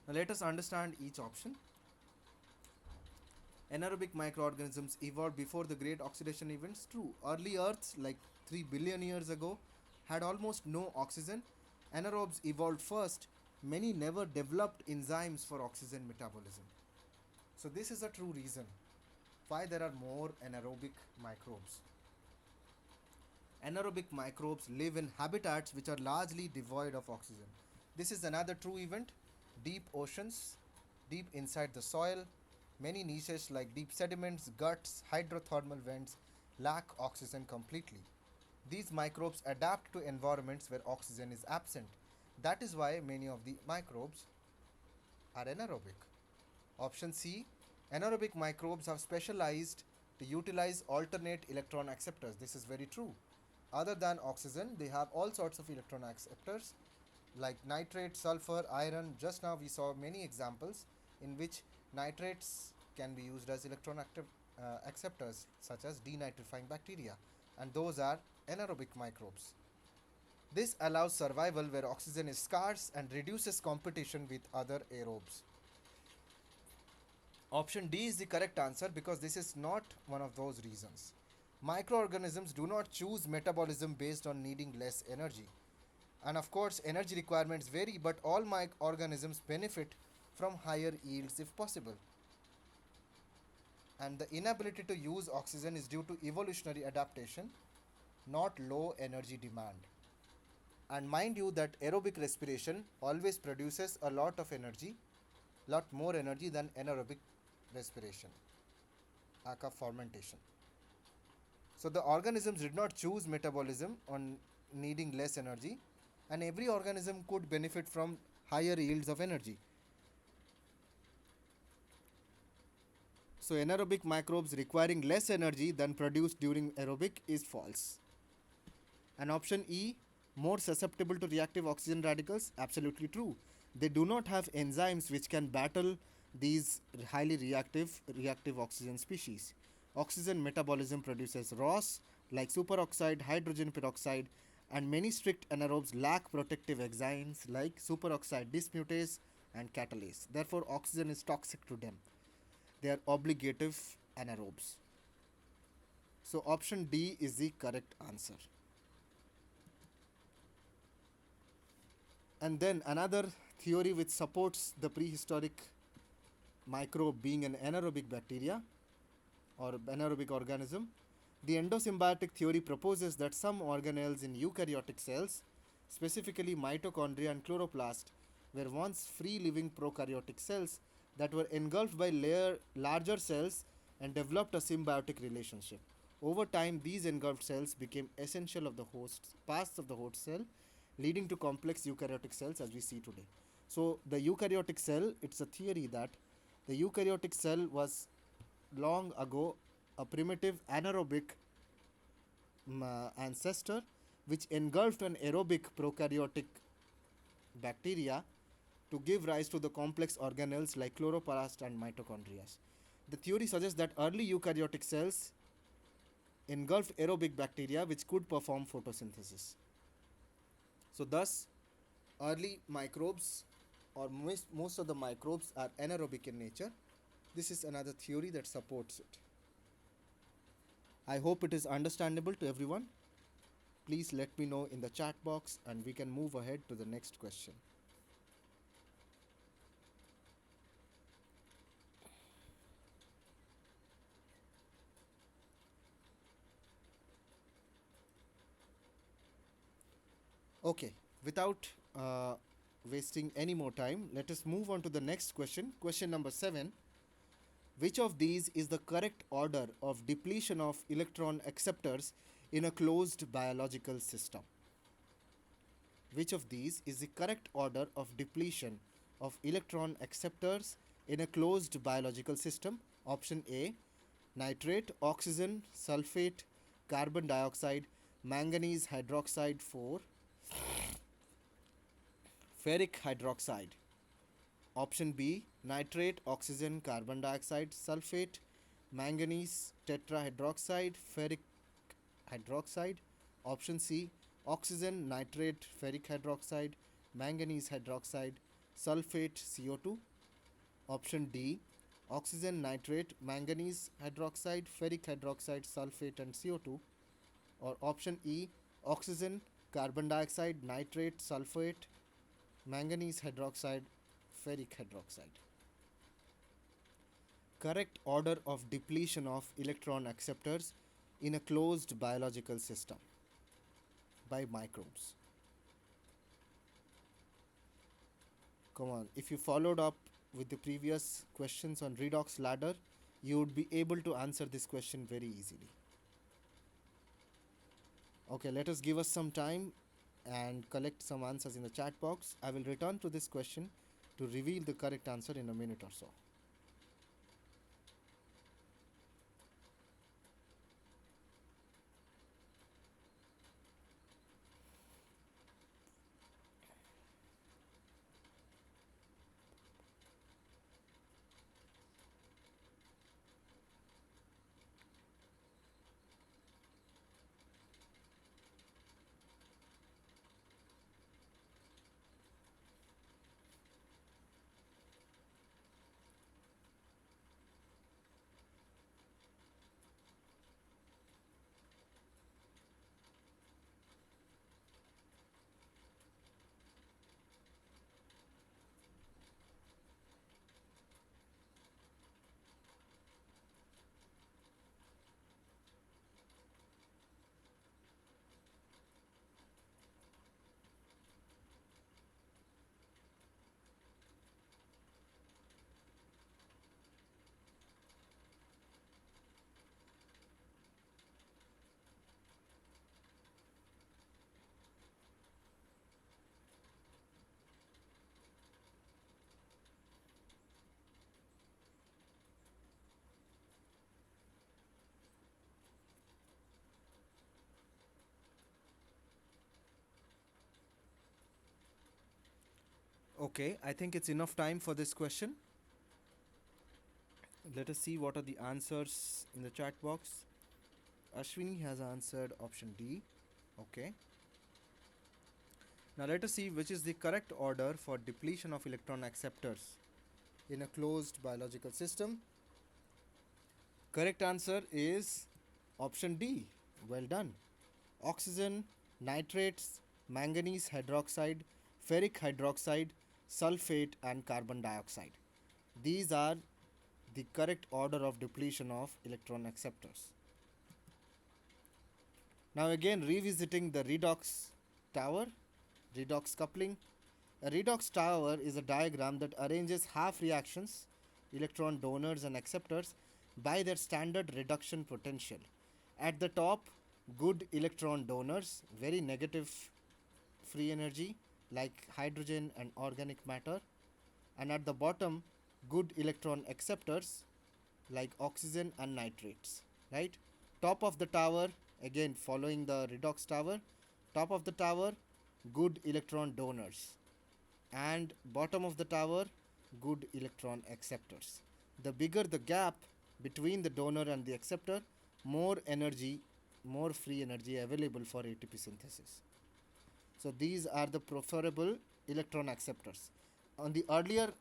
Now let us understand each option. Anaerobic microorganisms evolved before the great oxidation events. True. Early Earths, like 3 billion years ago, had almost no oxygen. Anaerobes evolved first. Many never developed enzymes for oxygen metabolism. So, this is a true reason why there are more anaerobic microbes. Anaerobic microbes live in habitats which are largely devoid of oxygen. This is another true event. Deep oceans, deep inside the soil, many niches like deep sediments, guts, hydrothermal vents lack oxygen completely. These microbes adapt to environments where oxygen is absent. That is why many of the microbes are anaerobic. Option C, anaerobic microbes have specialized to utilize alternate electron acceptors. This is very true. Other than oxygen, they have all sorts of electron acceptors like nitrate, sulfur, iron. Just now we saw many examples in which nitrates can be used as electron acceptors, such as denitrifying bacteria, and those are anaerobic microbes. This allows survival where oxygen is scarce and reduces competition with other aerobes. Option D is the correct answer because this is not one of those reasons. Microorganisms do not choose metabolism based on needing less energy. And of course, energy requirements vary, but all microorganisms benefit from higher yields if possible. And the inability to use oxygen is due to evolutionary adaptation, not low energy demand. And mind you that aerobic respiration always produces a lot of energy, lot more energy than anaerobic respiration, aka fermentation. So the organisms did not choose metabolism on needing less energy, and every organism could benefit from higher yields of energy. So anaerobic microbes requiring less energy than produced during aerobic is false. And option E, more susceptible to reactive oxygen radicals, absolutely true. They do not have enzymes which can battle these highly reactive oxygen species. Oxygen metabolism produces ROS like superoxide, hydrogen peroxide, and many strict anaerobes lack protective enzymes like superoxide dismutase and catalase. Therefore, oxygen is toxic to them. They are obligative anaerobes. So, option D is the correct answer. And then another theory which supports the prehistoric microbe being an anaerobic bacteria or anaerobic organism. The endosymbiotic theory proposes that some organelles in eukaryotic cells, specifically mitochondria and chloroplast, were once free living prokaryotic cells that were engulfed by larger cells and developed a symbiotic relationship. Over time, these engulfed cells became essential of the host parts of the host cell, leading to complex eukaryotic cells as we see today. So, the eukaryotic cell, it's a theory that the eukaryotic cell was long ago a primitive anaerobic ancestor which engulfed an aerobic prokaryotic bacteria to give rise to the complex organelles like chloroplast and mitochondria. The theory suggests that early eukaryotic cells engulfed aerobic bacteria which could perform photosynthesis. So thus, early microbes or most of the microbes are anaerobic in nature. This is another theory that supports it. I hope it is understandable to everyone. Please let me know in the chat box and we can move ahead to the next question. Okay, without wasting any more time, let us move on to the next question. Question number 7. Which of these is the correct order of depletion of electron acceptors in a closed biological system? Which of these is the correct order of depletion of electron acceptors in a closed biological system? Option A: nitrate, oxygen, sulfate, carbon dioxide, manganese hydroxide 4, ferric hydroxide. Option B: nitrate, oxygen, carbon dioxide, sulfate, manganese tetrahydroxide, ferric hydroxide. Option C: oxygen, nitrate, ferric hydroxide, manganese hydroxide, sulfate CO2. Option D: oxygen, nitrate, manganese hydroxide, ferric hydroxide, sulfate, and CO2. Or option E: oxygen, carbon dioxide, nitrate, sulfate, manganese hydroxide, ferric hydroxide. Correct order of depletion of electron acceptors in a closed biological system by microbes. Come on, if you followed up with the previous questions on redox ladder, you would be able to answer this question very easily. Okay, let us give us some time and collect some answers in the chat box. I will return to this question to reveal the correct answer in a minute or so. Okay, I think it's enough time for this question. Let us see what are the answers in the chat box. Ashwini has answered option D. Okay. Now let us see which is the correct order for depletion of electron acceptors in a closed biological system. Correct answer is option D. Well done. Oxygen, nitrates, manganese hydroxide, ferric hydroxide, sulfate, and carbon dioxide. These are the correct order of depletion of electron acceptors. Now, again, revisiting the redox tower, redox coupling. A redox tower is a diagram that arranges half reactions, electron donors and acceptors, by their standard reduction potential. At the top, good electron donors, very negative free energy like hydrogen and organic matter, and at the bottom, good electron acceptors like oxygen and nitrates, right? Top of the tower, again following the redox tower, top of the tower, good electron donors, and bottom of the tower, good electron acceptors. The bigger the gap between the donor and the acceptor, more energy, more free energy available for ATP synthesis. So these are the preferable electron acceptors. On the earlier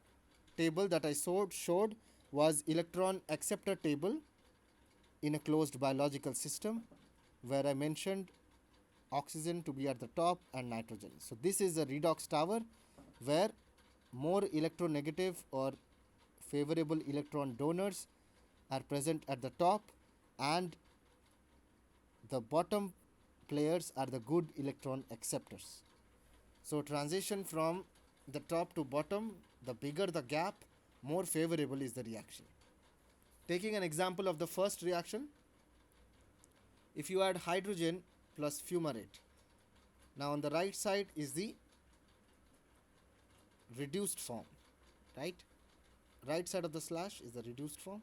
table that I showed was electron acceptor table in a closed biological system, where I mentioned oxygen to be at the top and nitrogen. So this is a redox tower where more electronegative or favorable electron donors are present at the top, and the bottom players are the good electron acceptors. So transition from the top to bottom, the bigger the gap, more favorable is the reaction. Taking an example of the first reaction, if you add hydrogen plus fumarate, now on the right side is the reduced form, right? Right side of the slash is the reduced form,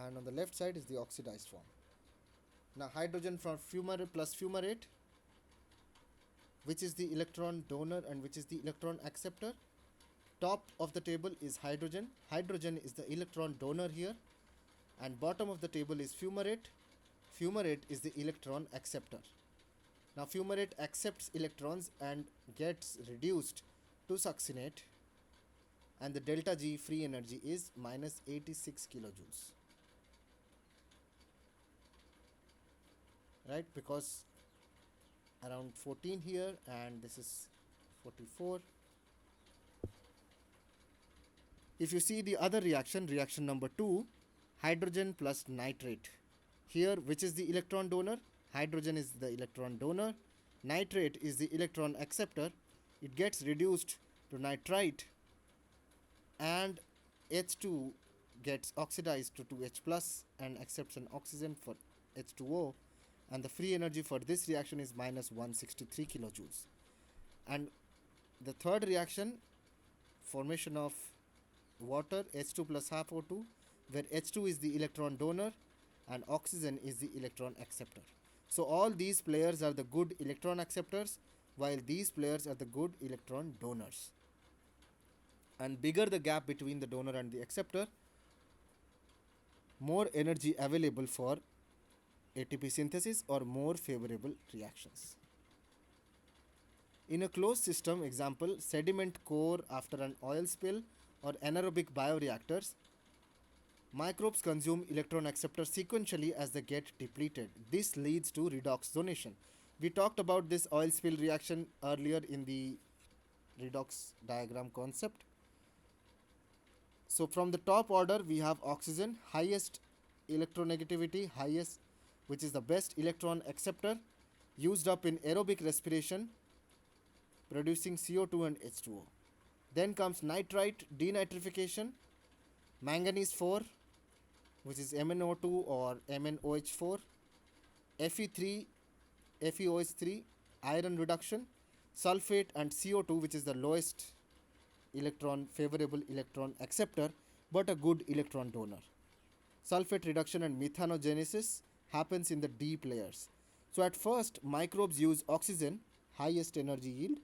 and on the left side is the oxidized form. Now hydrogen from fumarate plus fumarate, which is the electron donor and which is the electron acceptor. Top of the table is hydrogen. Hydrogen is the electron donor here, and bottom of the table is fumarate. Fumarate is the electron acceptor. Now fumarate accepts electrons and gets reduced to succinate, and the delta G free energy is minus 86 kilojoules. Right, because around 14 here and this is 44. If you see the other reaction, reaction number 2, hydrogen plus nitrate. Here, which is the electron donor? Hydrogen is the electron donor. Nitrate is the electron acceptor. It gets reduced to nitrite, and H2 gets oxidized to 2H plus and accepts an oxygen for H2O, and the free energy for this reaction is minus 163 kilojoules. And the third reaction, formation of water, H2 plus half O2, where H2 is the electron donor and oxygen is the electron acceptor. So all these players are the good electron acceptors, while these players are the good electron donors. And bigger the gap between the donor and the acceptor, more energy available for ATP synthesis or more favorable reactions. In a closed system, example, sediment core after an oil spill or anaerobic bioreactors, microbes consume electron acceptors sequentially as they get depleted. This leads to redox zonation. We talked about this oil spill reaction earlier in the redox diagram concept. So from the top order, we have oxygen, highest electronegativity, highest, which is the best electron acceptor, used up in aerobic respiration, producing CO2 and H2O. Then comes nitrite denitrification, manganese 4, which is MnO2 or MnOH4, Fe3, FeOH3, iron reduction, sulfate and CO2, which is the lowest electron favorable electron acceptor but a good electron donor. Sulfate reduction and methanogenesis happens in the deep layers. So at first, microbes use oxygen, highest energy yield.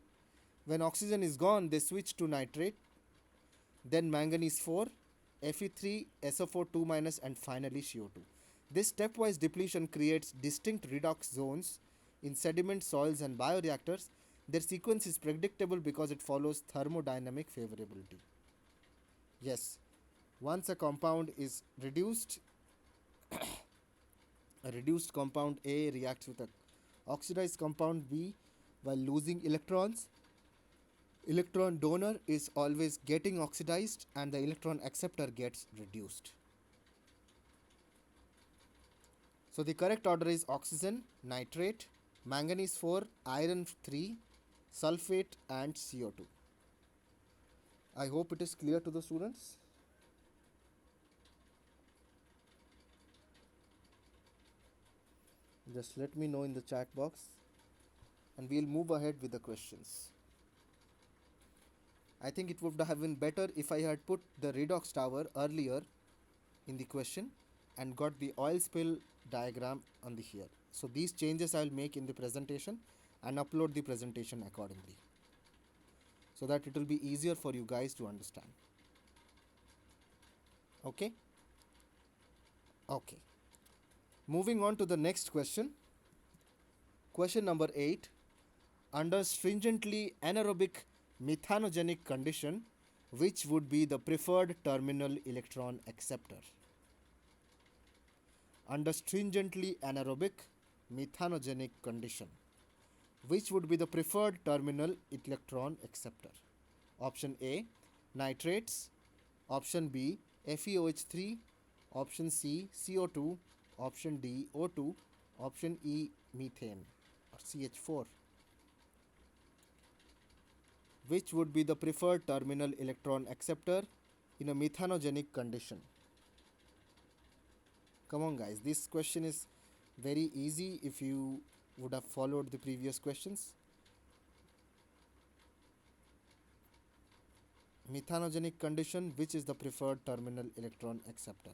When oxygen is gone, they switch to nitrate, then manganese 4, Fe3, SO4 2- and finally CO2. This stepwise depletion creates distinct redox zones in sediment, soils and bioreactors. Their sequence is predictable because it follows thermodynamic favorability. Yes, once a compound is reduced, a reduced compound A reacts with an oxidized compound B while losing electrons. Electron donor is always getting oxidized and the electron acceptor gets reduced. So the correct order is oxygen, nitrate, manganese 4, iron 3, sulfate and CO2. I hope it is clear to the students. Just let me know in the chat box and we'll move ahead with the questions. I think it would have been better if I had put the redox tower earlier in the question and got the oil spill diagram on the here. So these changes I'll make in the presentation and upload the presentation accordingly, so that it will be easier for you guys to understand. Okay? Okay. Moving on to the next question. Question number 8. Under stringently anaerobic methanogenic condition, which would be the preferred terminal electron acceptor? Under stringently anaerobic methanogenic condition, which would be the preferred terminal electron acceptor? Option A, nitrates. Option B, FeOH3. Option C, CO2. Option D, O2. Option E, methane or CH4. which would be the preferred terminal electron acceptor in a methanogenic condition? Come on, guys, this question is very easy if you would have followed the previous questions. Methanogenic condition, which is the preferred terminal electron acceptor?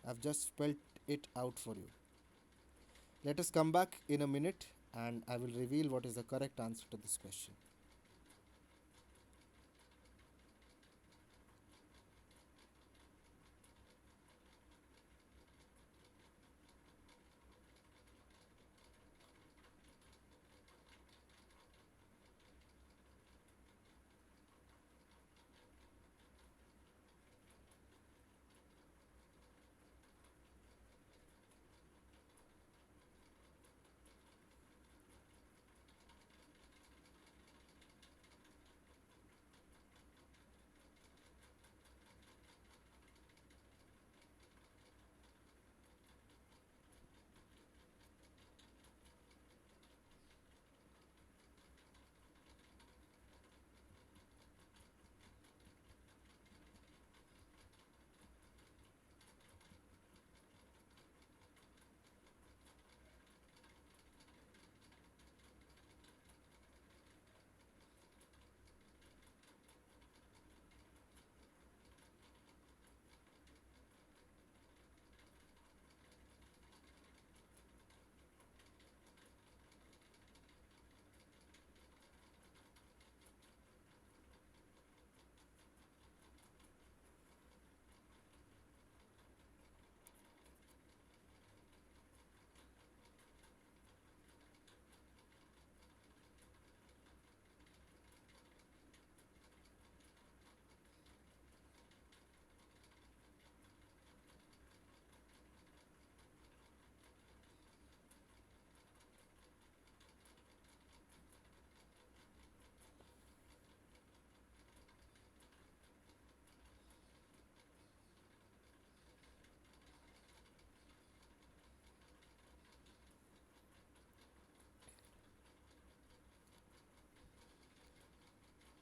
I've just spelled it out for you. Let us come back in a minute and I will reveal what is the correct answer to this question.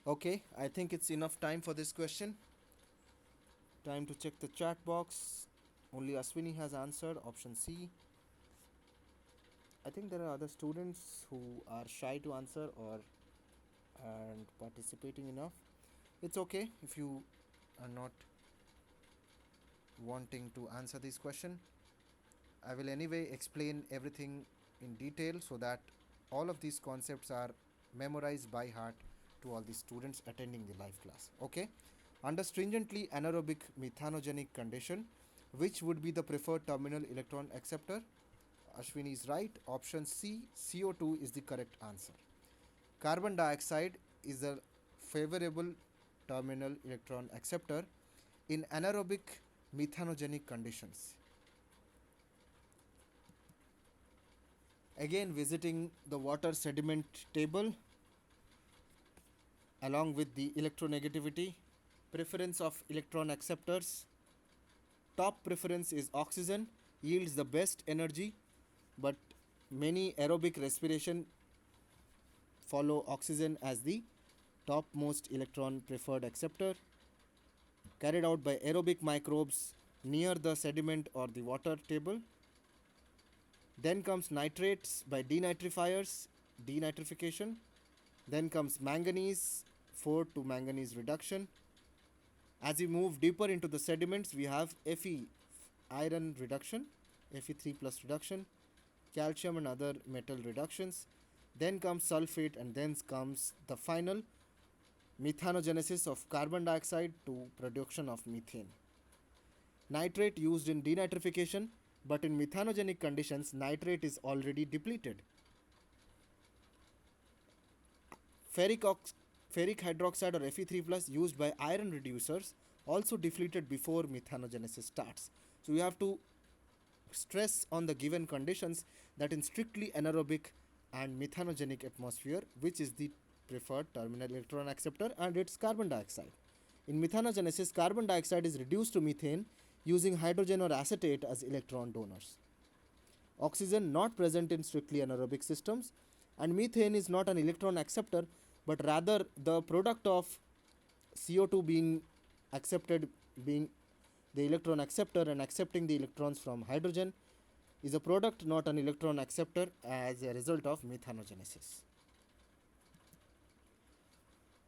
Okay, I think it's enough time for this question. Time to check the chat box. Only Aswini has answered option C. I think there are other students who are shy to answer or aren't participating enough. It's okay if you are not wanting to answer this question. I will anyway explain everything in detail so that all of these concepts are memorized by heart to all the students attending the live class. Okay? Under stringently anaerobic methanogenic condition, which would be the preferred terminal electron acceptor? Ashwini is right. Option C, CO2 is the correct answer. Carbon dioxide is a favorable terminal electron acceptor in anaerobic methanogenic conditions. Again, visiting the water sediment table along with the electronegativity, preference of electron acceptors. Top preference is oxygen, yields the best energy, but many aerobic respiration follow oxygen as the topmost electron preferred acceptor, carried out by aerobic microbes near the sediment or the water table. Then comes nitrates by denitrifiers, denitrification. Then comes manganese, 4 to manganese reduction. As we move deeper into the sediments, we have Fe iron reduction, Fe3 plus reduction, calcium and other metal reductions. Then comes sulfate, and then comes the final methanogenesis of carbon dioxide to production of methane. Nitrate used in denitrification, but in methanogenic conditions, nitrate is already depleted. Ferric hydroxide or Fe3 plus used by iron reducers also depleted before methanogenesis starts. So you have to stress on the given conditions that in strictly anaerobic and methanogenic atmosphere, which is the preferred terminal electron acceptor, and it's carbon dioxide. In methanogenesis, carbon dioxide is reduced to methane using hydrogen or acetate as electron donors. Oxygen not present in strictly anaerobic systems, and methane is not an electron acceptor but rather the product of CO2 being accepted, being the electron acceptor and accepting the electrons from hydrogen, is a product, not an electron acceptor, as a result of methanogenesis.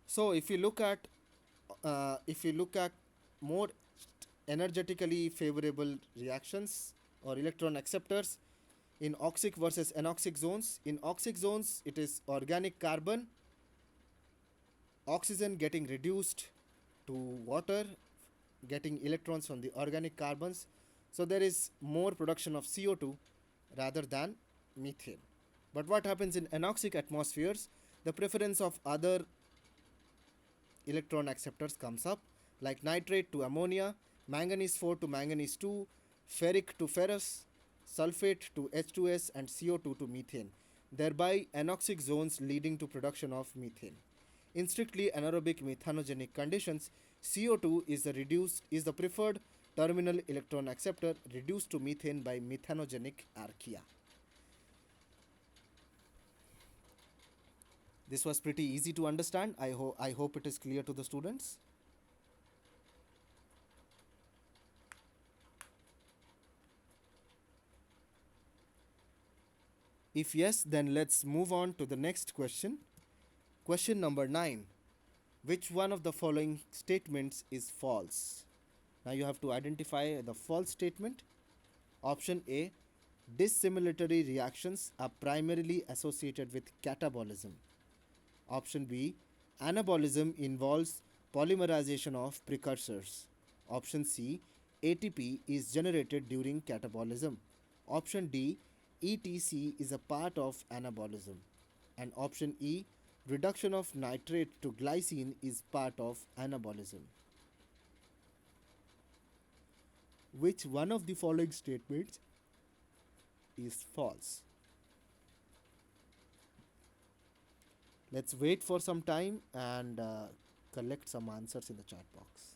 So if you look at more energetically favorable reactions or electron acceptors in oxic versus anoxic zones, in oxic zones it is organic carbon, oxygen getting reduced to water, getting electrons from the organic carbons. So there is more production of CO2 rather than methane. But what happens in anoxic atmospheres? The preference of other electron acceptors comes up, like nitrate to ammonia, manganese 4 to manganese 2, ferric to ferrous, sulfate to H2S, and CO2 to methane, thereby anoxic zones leading to production of methane. In strictly anaerobic methanogenic conditions, CO2 is the preferred terminal electron acceptor reduced to methane by methanogenic archaea. This was pretty easy to understand. I hope it is clear to the students. If yes, then let's move on to the next question. Question number 9. Which one of the following statements is false? Now you have to identify the false statement. Option A: dissimilatory reactions are primarily associated with catabolism. Option B: anabolism involves polymerization of precursors. Option C: ATP is generated during catabolism. Option D: ETC is a part of anabolism. And option E: reduction of nitrate to glycine is part of anabolism. Which one of the following statements is false? Let's wait for some time and collect some answers in the chat box.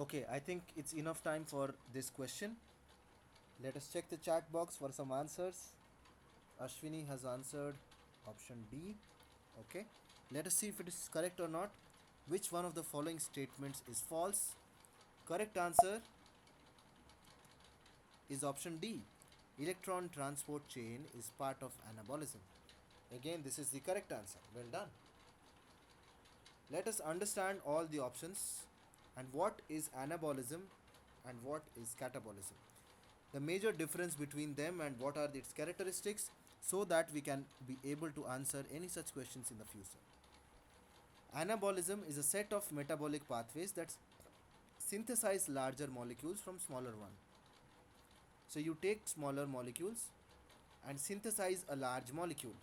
Okay, I think it's enough time for this question. Let us check the chat box for some answers. Ashwini has answered option D. Okay, let us see if it is correct or not. Which one of the following statements is false? Correct answer is option D. Electron transport chain is part of anabolism. Again, this is the correct answer. Well done. Let us understand all the options and what is anabolism and what is catabolism. The major difference between them and what are its characteristics so that we can be able to answer any such questions in the future. Anabolism is a set of metabolic pathways that synthesize larger molecules from smaller ones. So you take smaller molecules and synthesize a large molecule,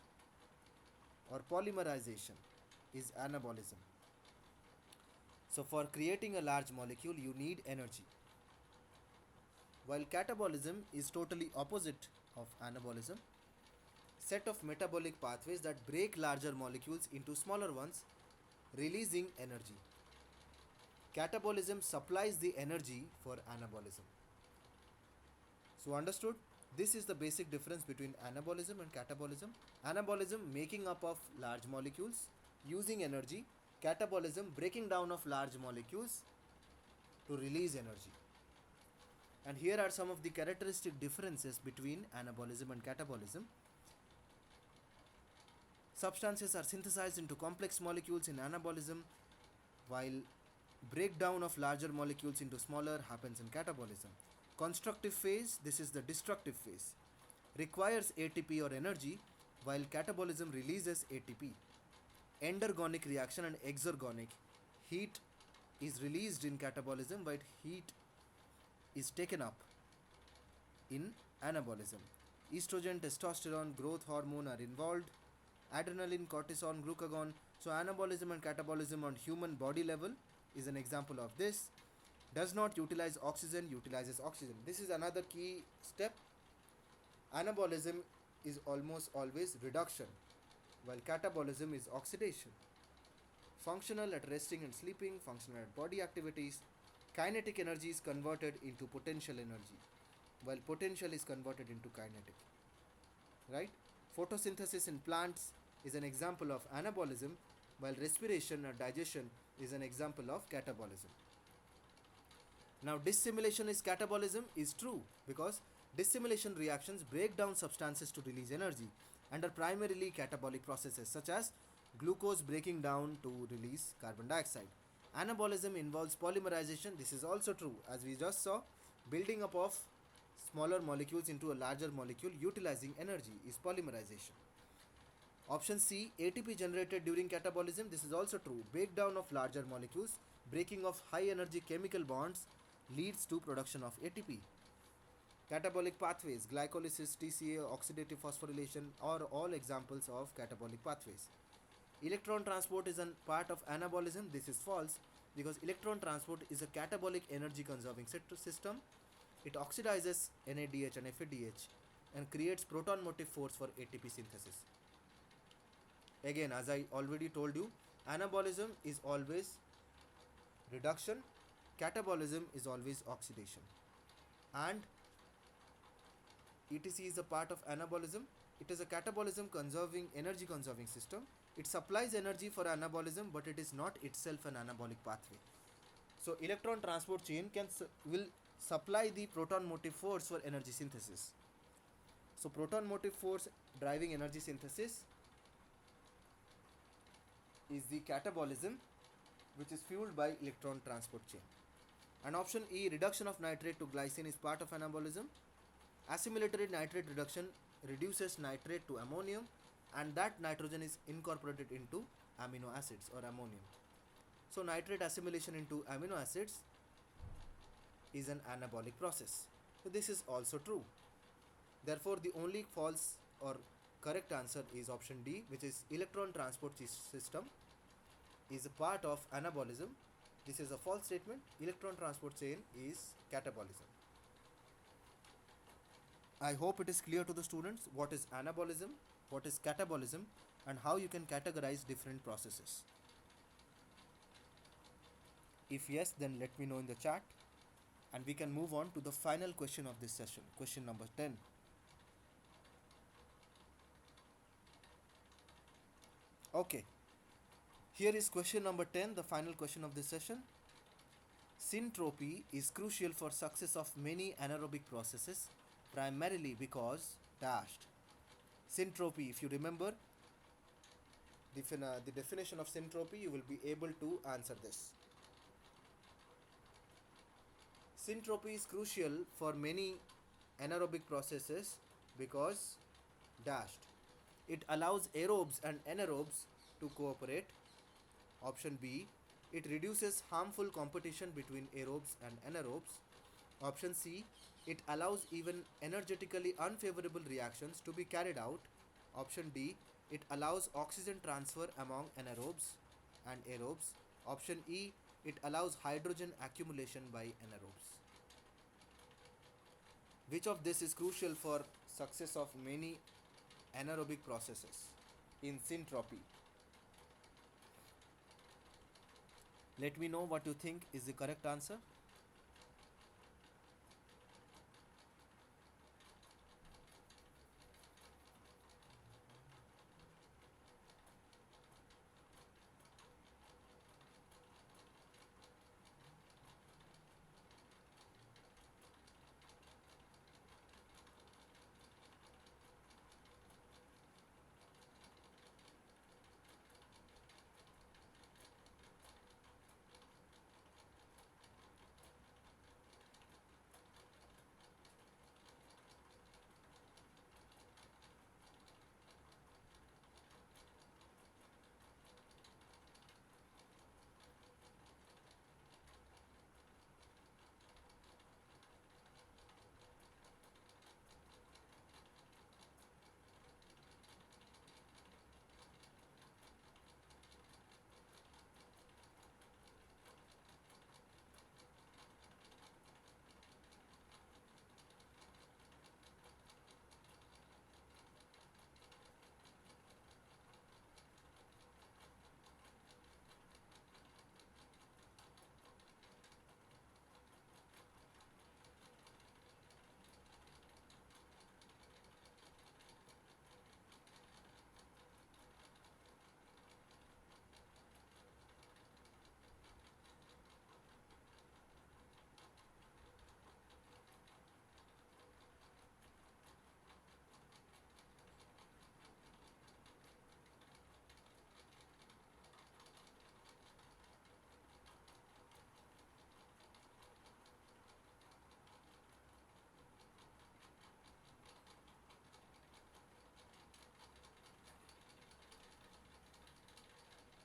or polymerization is anabolism. So for creating a large molecule you need energy. While catabolism is totally opposite of anabolism, set of metabolic pathways that break larger molecules into smaller ones, releasing energy. Catabolism supplies the energy for anabolism. So understood? This is the basic difference between anabolism and catabolism. Anabolism making up of large molecules using energy, catabolism breaking down of large molecules to release energy. And here are some of the characteristic differences between anabolism and catabolism. Substances are synthesized into complex molecules in anabolism, while breakdown of larger molecules into smaller happens in catabolism. Constructive phase, this is the destructive phase, requires ATP or energy, while catabolism releases ATP. Endergonic reaction and exergonic, heat is released in catabolism while heat is taken up in anabolism. Estrogen, testosterone, growth hormone are involved. Adrenaline, cortisol, glucagon. So anabolism and catabolism on human body level is an example of this. Does not utilize oxygen, utilizes oxygen. This is another key step. Anabolism is almost always reduction, while catabolism is oxidation. Functional at resting and sleeping, functional at body activities. Kinetic energy is converted into potential energy, while potential is converted into kinetic. Right? Photosynthesis in plants is an example of anabolism, while respiration or digestion is an example of catabolism. Now, dissimilation is catabolism is true because dissimilation reactions break down substances to release energy and are primarily catabolic processes such as glucose breaking down to release carbon dioxide. Anabolism involves polymerization. This is also true as we just saw. Building up of smaller molecules into a larger molecule utilizing energy is polymerization. Option C, ATP generated during catabolism. This is also true. Breakdown of larger molecules, breaking of high energy chemical bonds leads to production of ATP. Catabolic pathways, glycolysis, TCA, oxidative phosphorylation are all examples of catabolic pathways. Electron transport is a part of anabolism. This is false because electron transport is a catabolic energy conserving system. It oxidizes NADH and FADH and creates proton motive force for ATP synthesis. Again, as I already told you, anabolism is always reduction, catabolism is always oxidation. And ETC is a part of anabolism. It is a catabolism conserving energy conserving system. It supplies energy for anabolism, but it is not itself an anabolic pathway. So electron transport chain will supply the proton motive force for energy synthesis. So proton motive force driving energy synthesis is the catabolism, which is fueled by electron transport chain. And option E, reduction of nitrate to glycine is part of anabolism. Assimilatory nitrate reduction reduces nitrate to ammonium, and that nitrogen is incorporated into amino acids or ammonium. So nitrate assimilation into amino acids is an anabolic process. So this is also true. Therefore, the only false or correct answer is option D, which is electron transport system is a part of anabolism. This is a false statement. Electron transport chain is catabolism. I hope it is clear to the students what is anabolism, what is catabolism, and how you can categorize different processes. If yes, then let me know in the chat. And we can move on to the final question of this session, question number 10. Okay, here is question number 10, the final question of this session. Syntropy is crucial for success of many anaerobic processes, primarily because dashed. Syntropy, if you remember the definition of syntropy, you will be able to answer this. Syntropy is crucial for many anaerobic processes because dashed. It allows aerobes and anaerobes to cooperate. Option B. It reduces harmful competition between aerobes and anaerobes. Option C. It allows even energetically unfavorable reactions to be carried out. Option D. It allows oxygen transfer among anaerobes and aerobes. Option E. It allows hydrogen accumulation by anaerobes. Which of this is crucial for success of many anaerobic processes in syntropy? Let me know what you think is the correct answer.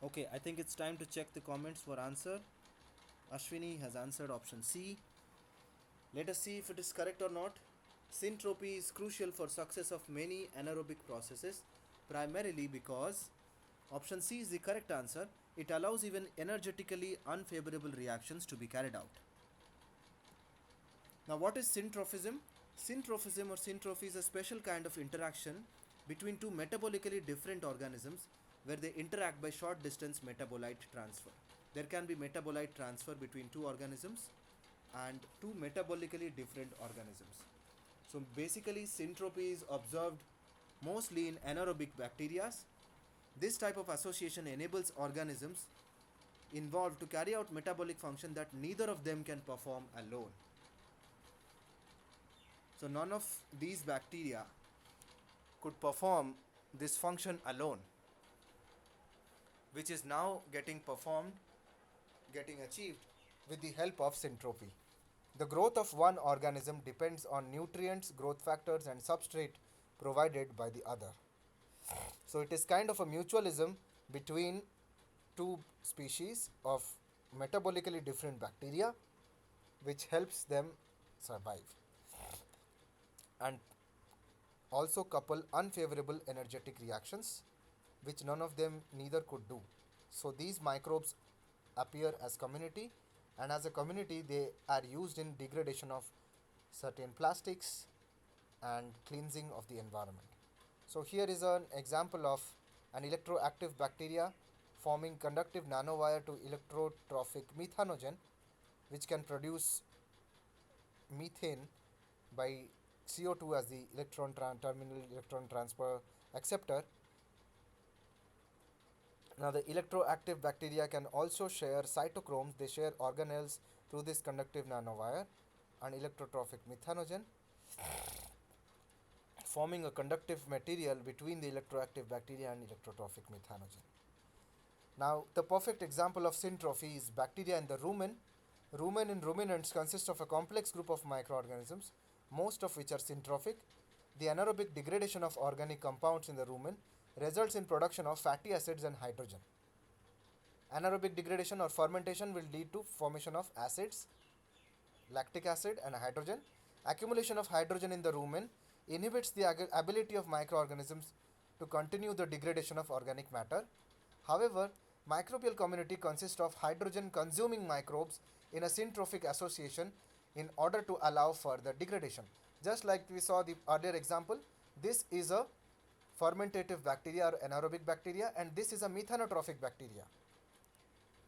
Okay, I think it's time to check the comments for answer. Ashwini has answered option C. Let us see if it is correct or not. Syntropy is crucial for success of many anaerobic processes, primarily because option C is the correct answer. It allows even energetically unfavorable reactions to be carried out. Now, what is syntrophism? Syntrophism or syntrophy is a special kind of interaction between two metabolically different organisms where they interact by short distance metabolite transfer. There can be metabolite transfer between two organisms and two metabolically different organisms. So basically, syntropy is observed mostly in anaerobic bacteria. This type of association enables organisms involved to carry out metabolic function that neither of them can perform alone. So none of these bacteria could perform this function alone, which is now getting achieved with the help of syntropy. The growth of one organism depends on nutrients, growth factors, and substrate provided by the other. So it is kind of a mutualism between two species of metabolically different bacteria, which helps them survive and also couple unfavorable energetic reactions, which none of them neither could do. So these microbes appear as community, and as a community they are used in degradation of certain plastics and cleansing of the environment. So here is an example of an electroactive bacteria forming conductive nanowire to electrotrophic methanogen, which can produce methane by CO2 as the terminal electron transfer acceptor. Now, the electroactive bacteria can also share cytochromes. They share organelles through this conductive nanowire and electrotrophic methanogen, forming a conductive material between the electroactive bacteria and electrotrophic methanogen. Now, the perfect example of syntrophy is bacteria in the rumen. Rumen in ruminants consists of a complex group of microorganisms, most of which are syntrophic. The anaerobic degradation of organic compounds in the rumen results in production of fatty acids and hydrogen. Anaerobic degradation or fermentation will lead to formation of acids, lactic acid and hydrogen. Accumulation of hydrogen in the rumen inhibits the ability of microorganisms to continue the degradation of organic matter. However, microbial community consists of hydrogen consuming microbes in a syntrophic association in order to allow further degradation. Just like we saw the earlier example, this is a fermentative bacteria or anaerobic bacteria, and this is a methanotrophic bacteria.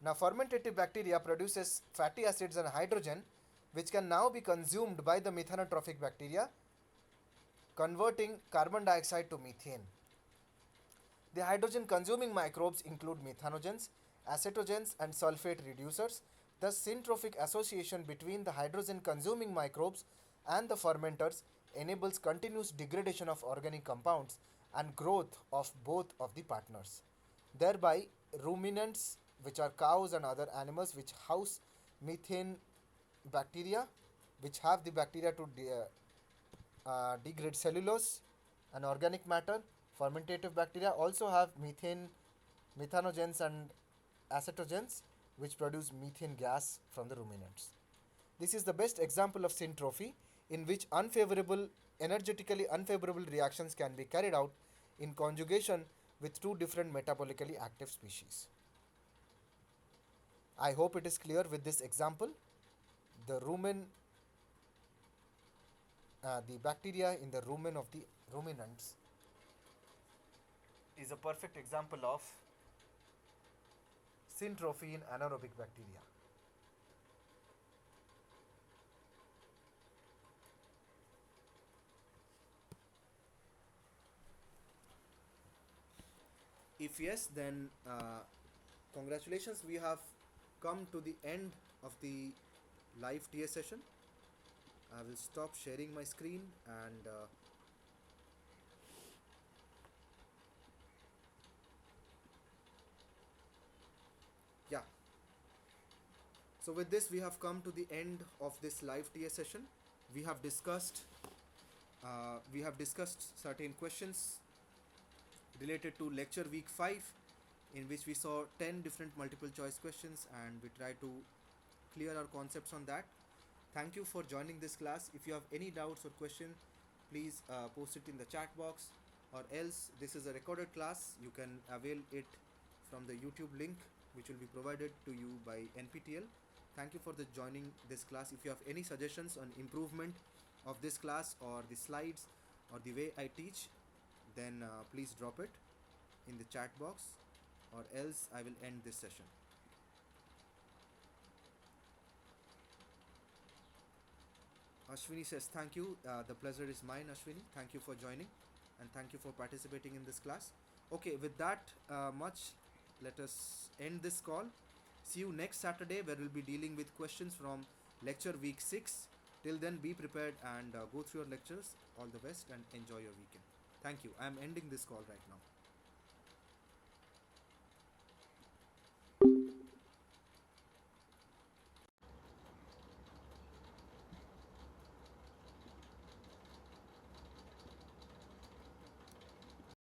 Now, fermentative bacteria produces fatty acids and hydrogen, which can now be consumed by the methanotrophic bacteria, converting carbon dioxide to methane. The hydrogen consuming microbes include methanogens, acetogens, and sulfate reducers. Thus, syntrophic association between the hydrogen consuming microbes and the fermenters enables continuous degradation of organic compounds and growth of both of the partners. Thereby, ruminants, which are cows and other animals which house methane bacteria, which have the bacteria to degrade cellulose and organic matter. Fermentative bacteria also have methanogens and acetogens, which produce methane gas from the ruminants. This is the best example of syntrophy, in which energetically unfavorable reactions can be carried out in conjugation with two different metabolically active species. I hope it is clear with this example. The bacteria in the rumen of the ruminants is a perfect example of syntrophy in anaerobic bacteria. If yes, then congratulations, we have come to the end of the live TA session. I will stop sharing my screen and yeah. So with this, we have come to the end of this live TA session. We have discussed certain questions related to lecture week 5, in which we saw 10 different multiple choice questions and we tried to clear our concepts on that. Thank you for joining this class. If you have any doubts or question, please post it in the chat box, or else this is a recorded class. You can avail it from the YouTube link which will be provided to you by NPTEL. Thank you for joining this class. If you have any suggestions on improvement of this class or the slides or the way I teach, then please drop it in the chat box, or else I will end this session. Ashwini says thank you. The pleasure is mine, Ashwini. Thank you for joining and thank you for participating in this class. Okay, with that much, let us end this call. See you next Saturday, where we'll be dealing with questions from lecture week 6. Till then, be prepared and go through your lectures. All the best and enjoy your weekend. Thank you. I am ending this call right now.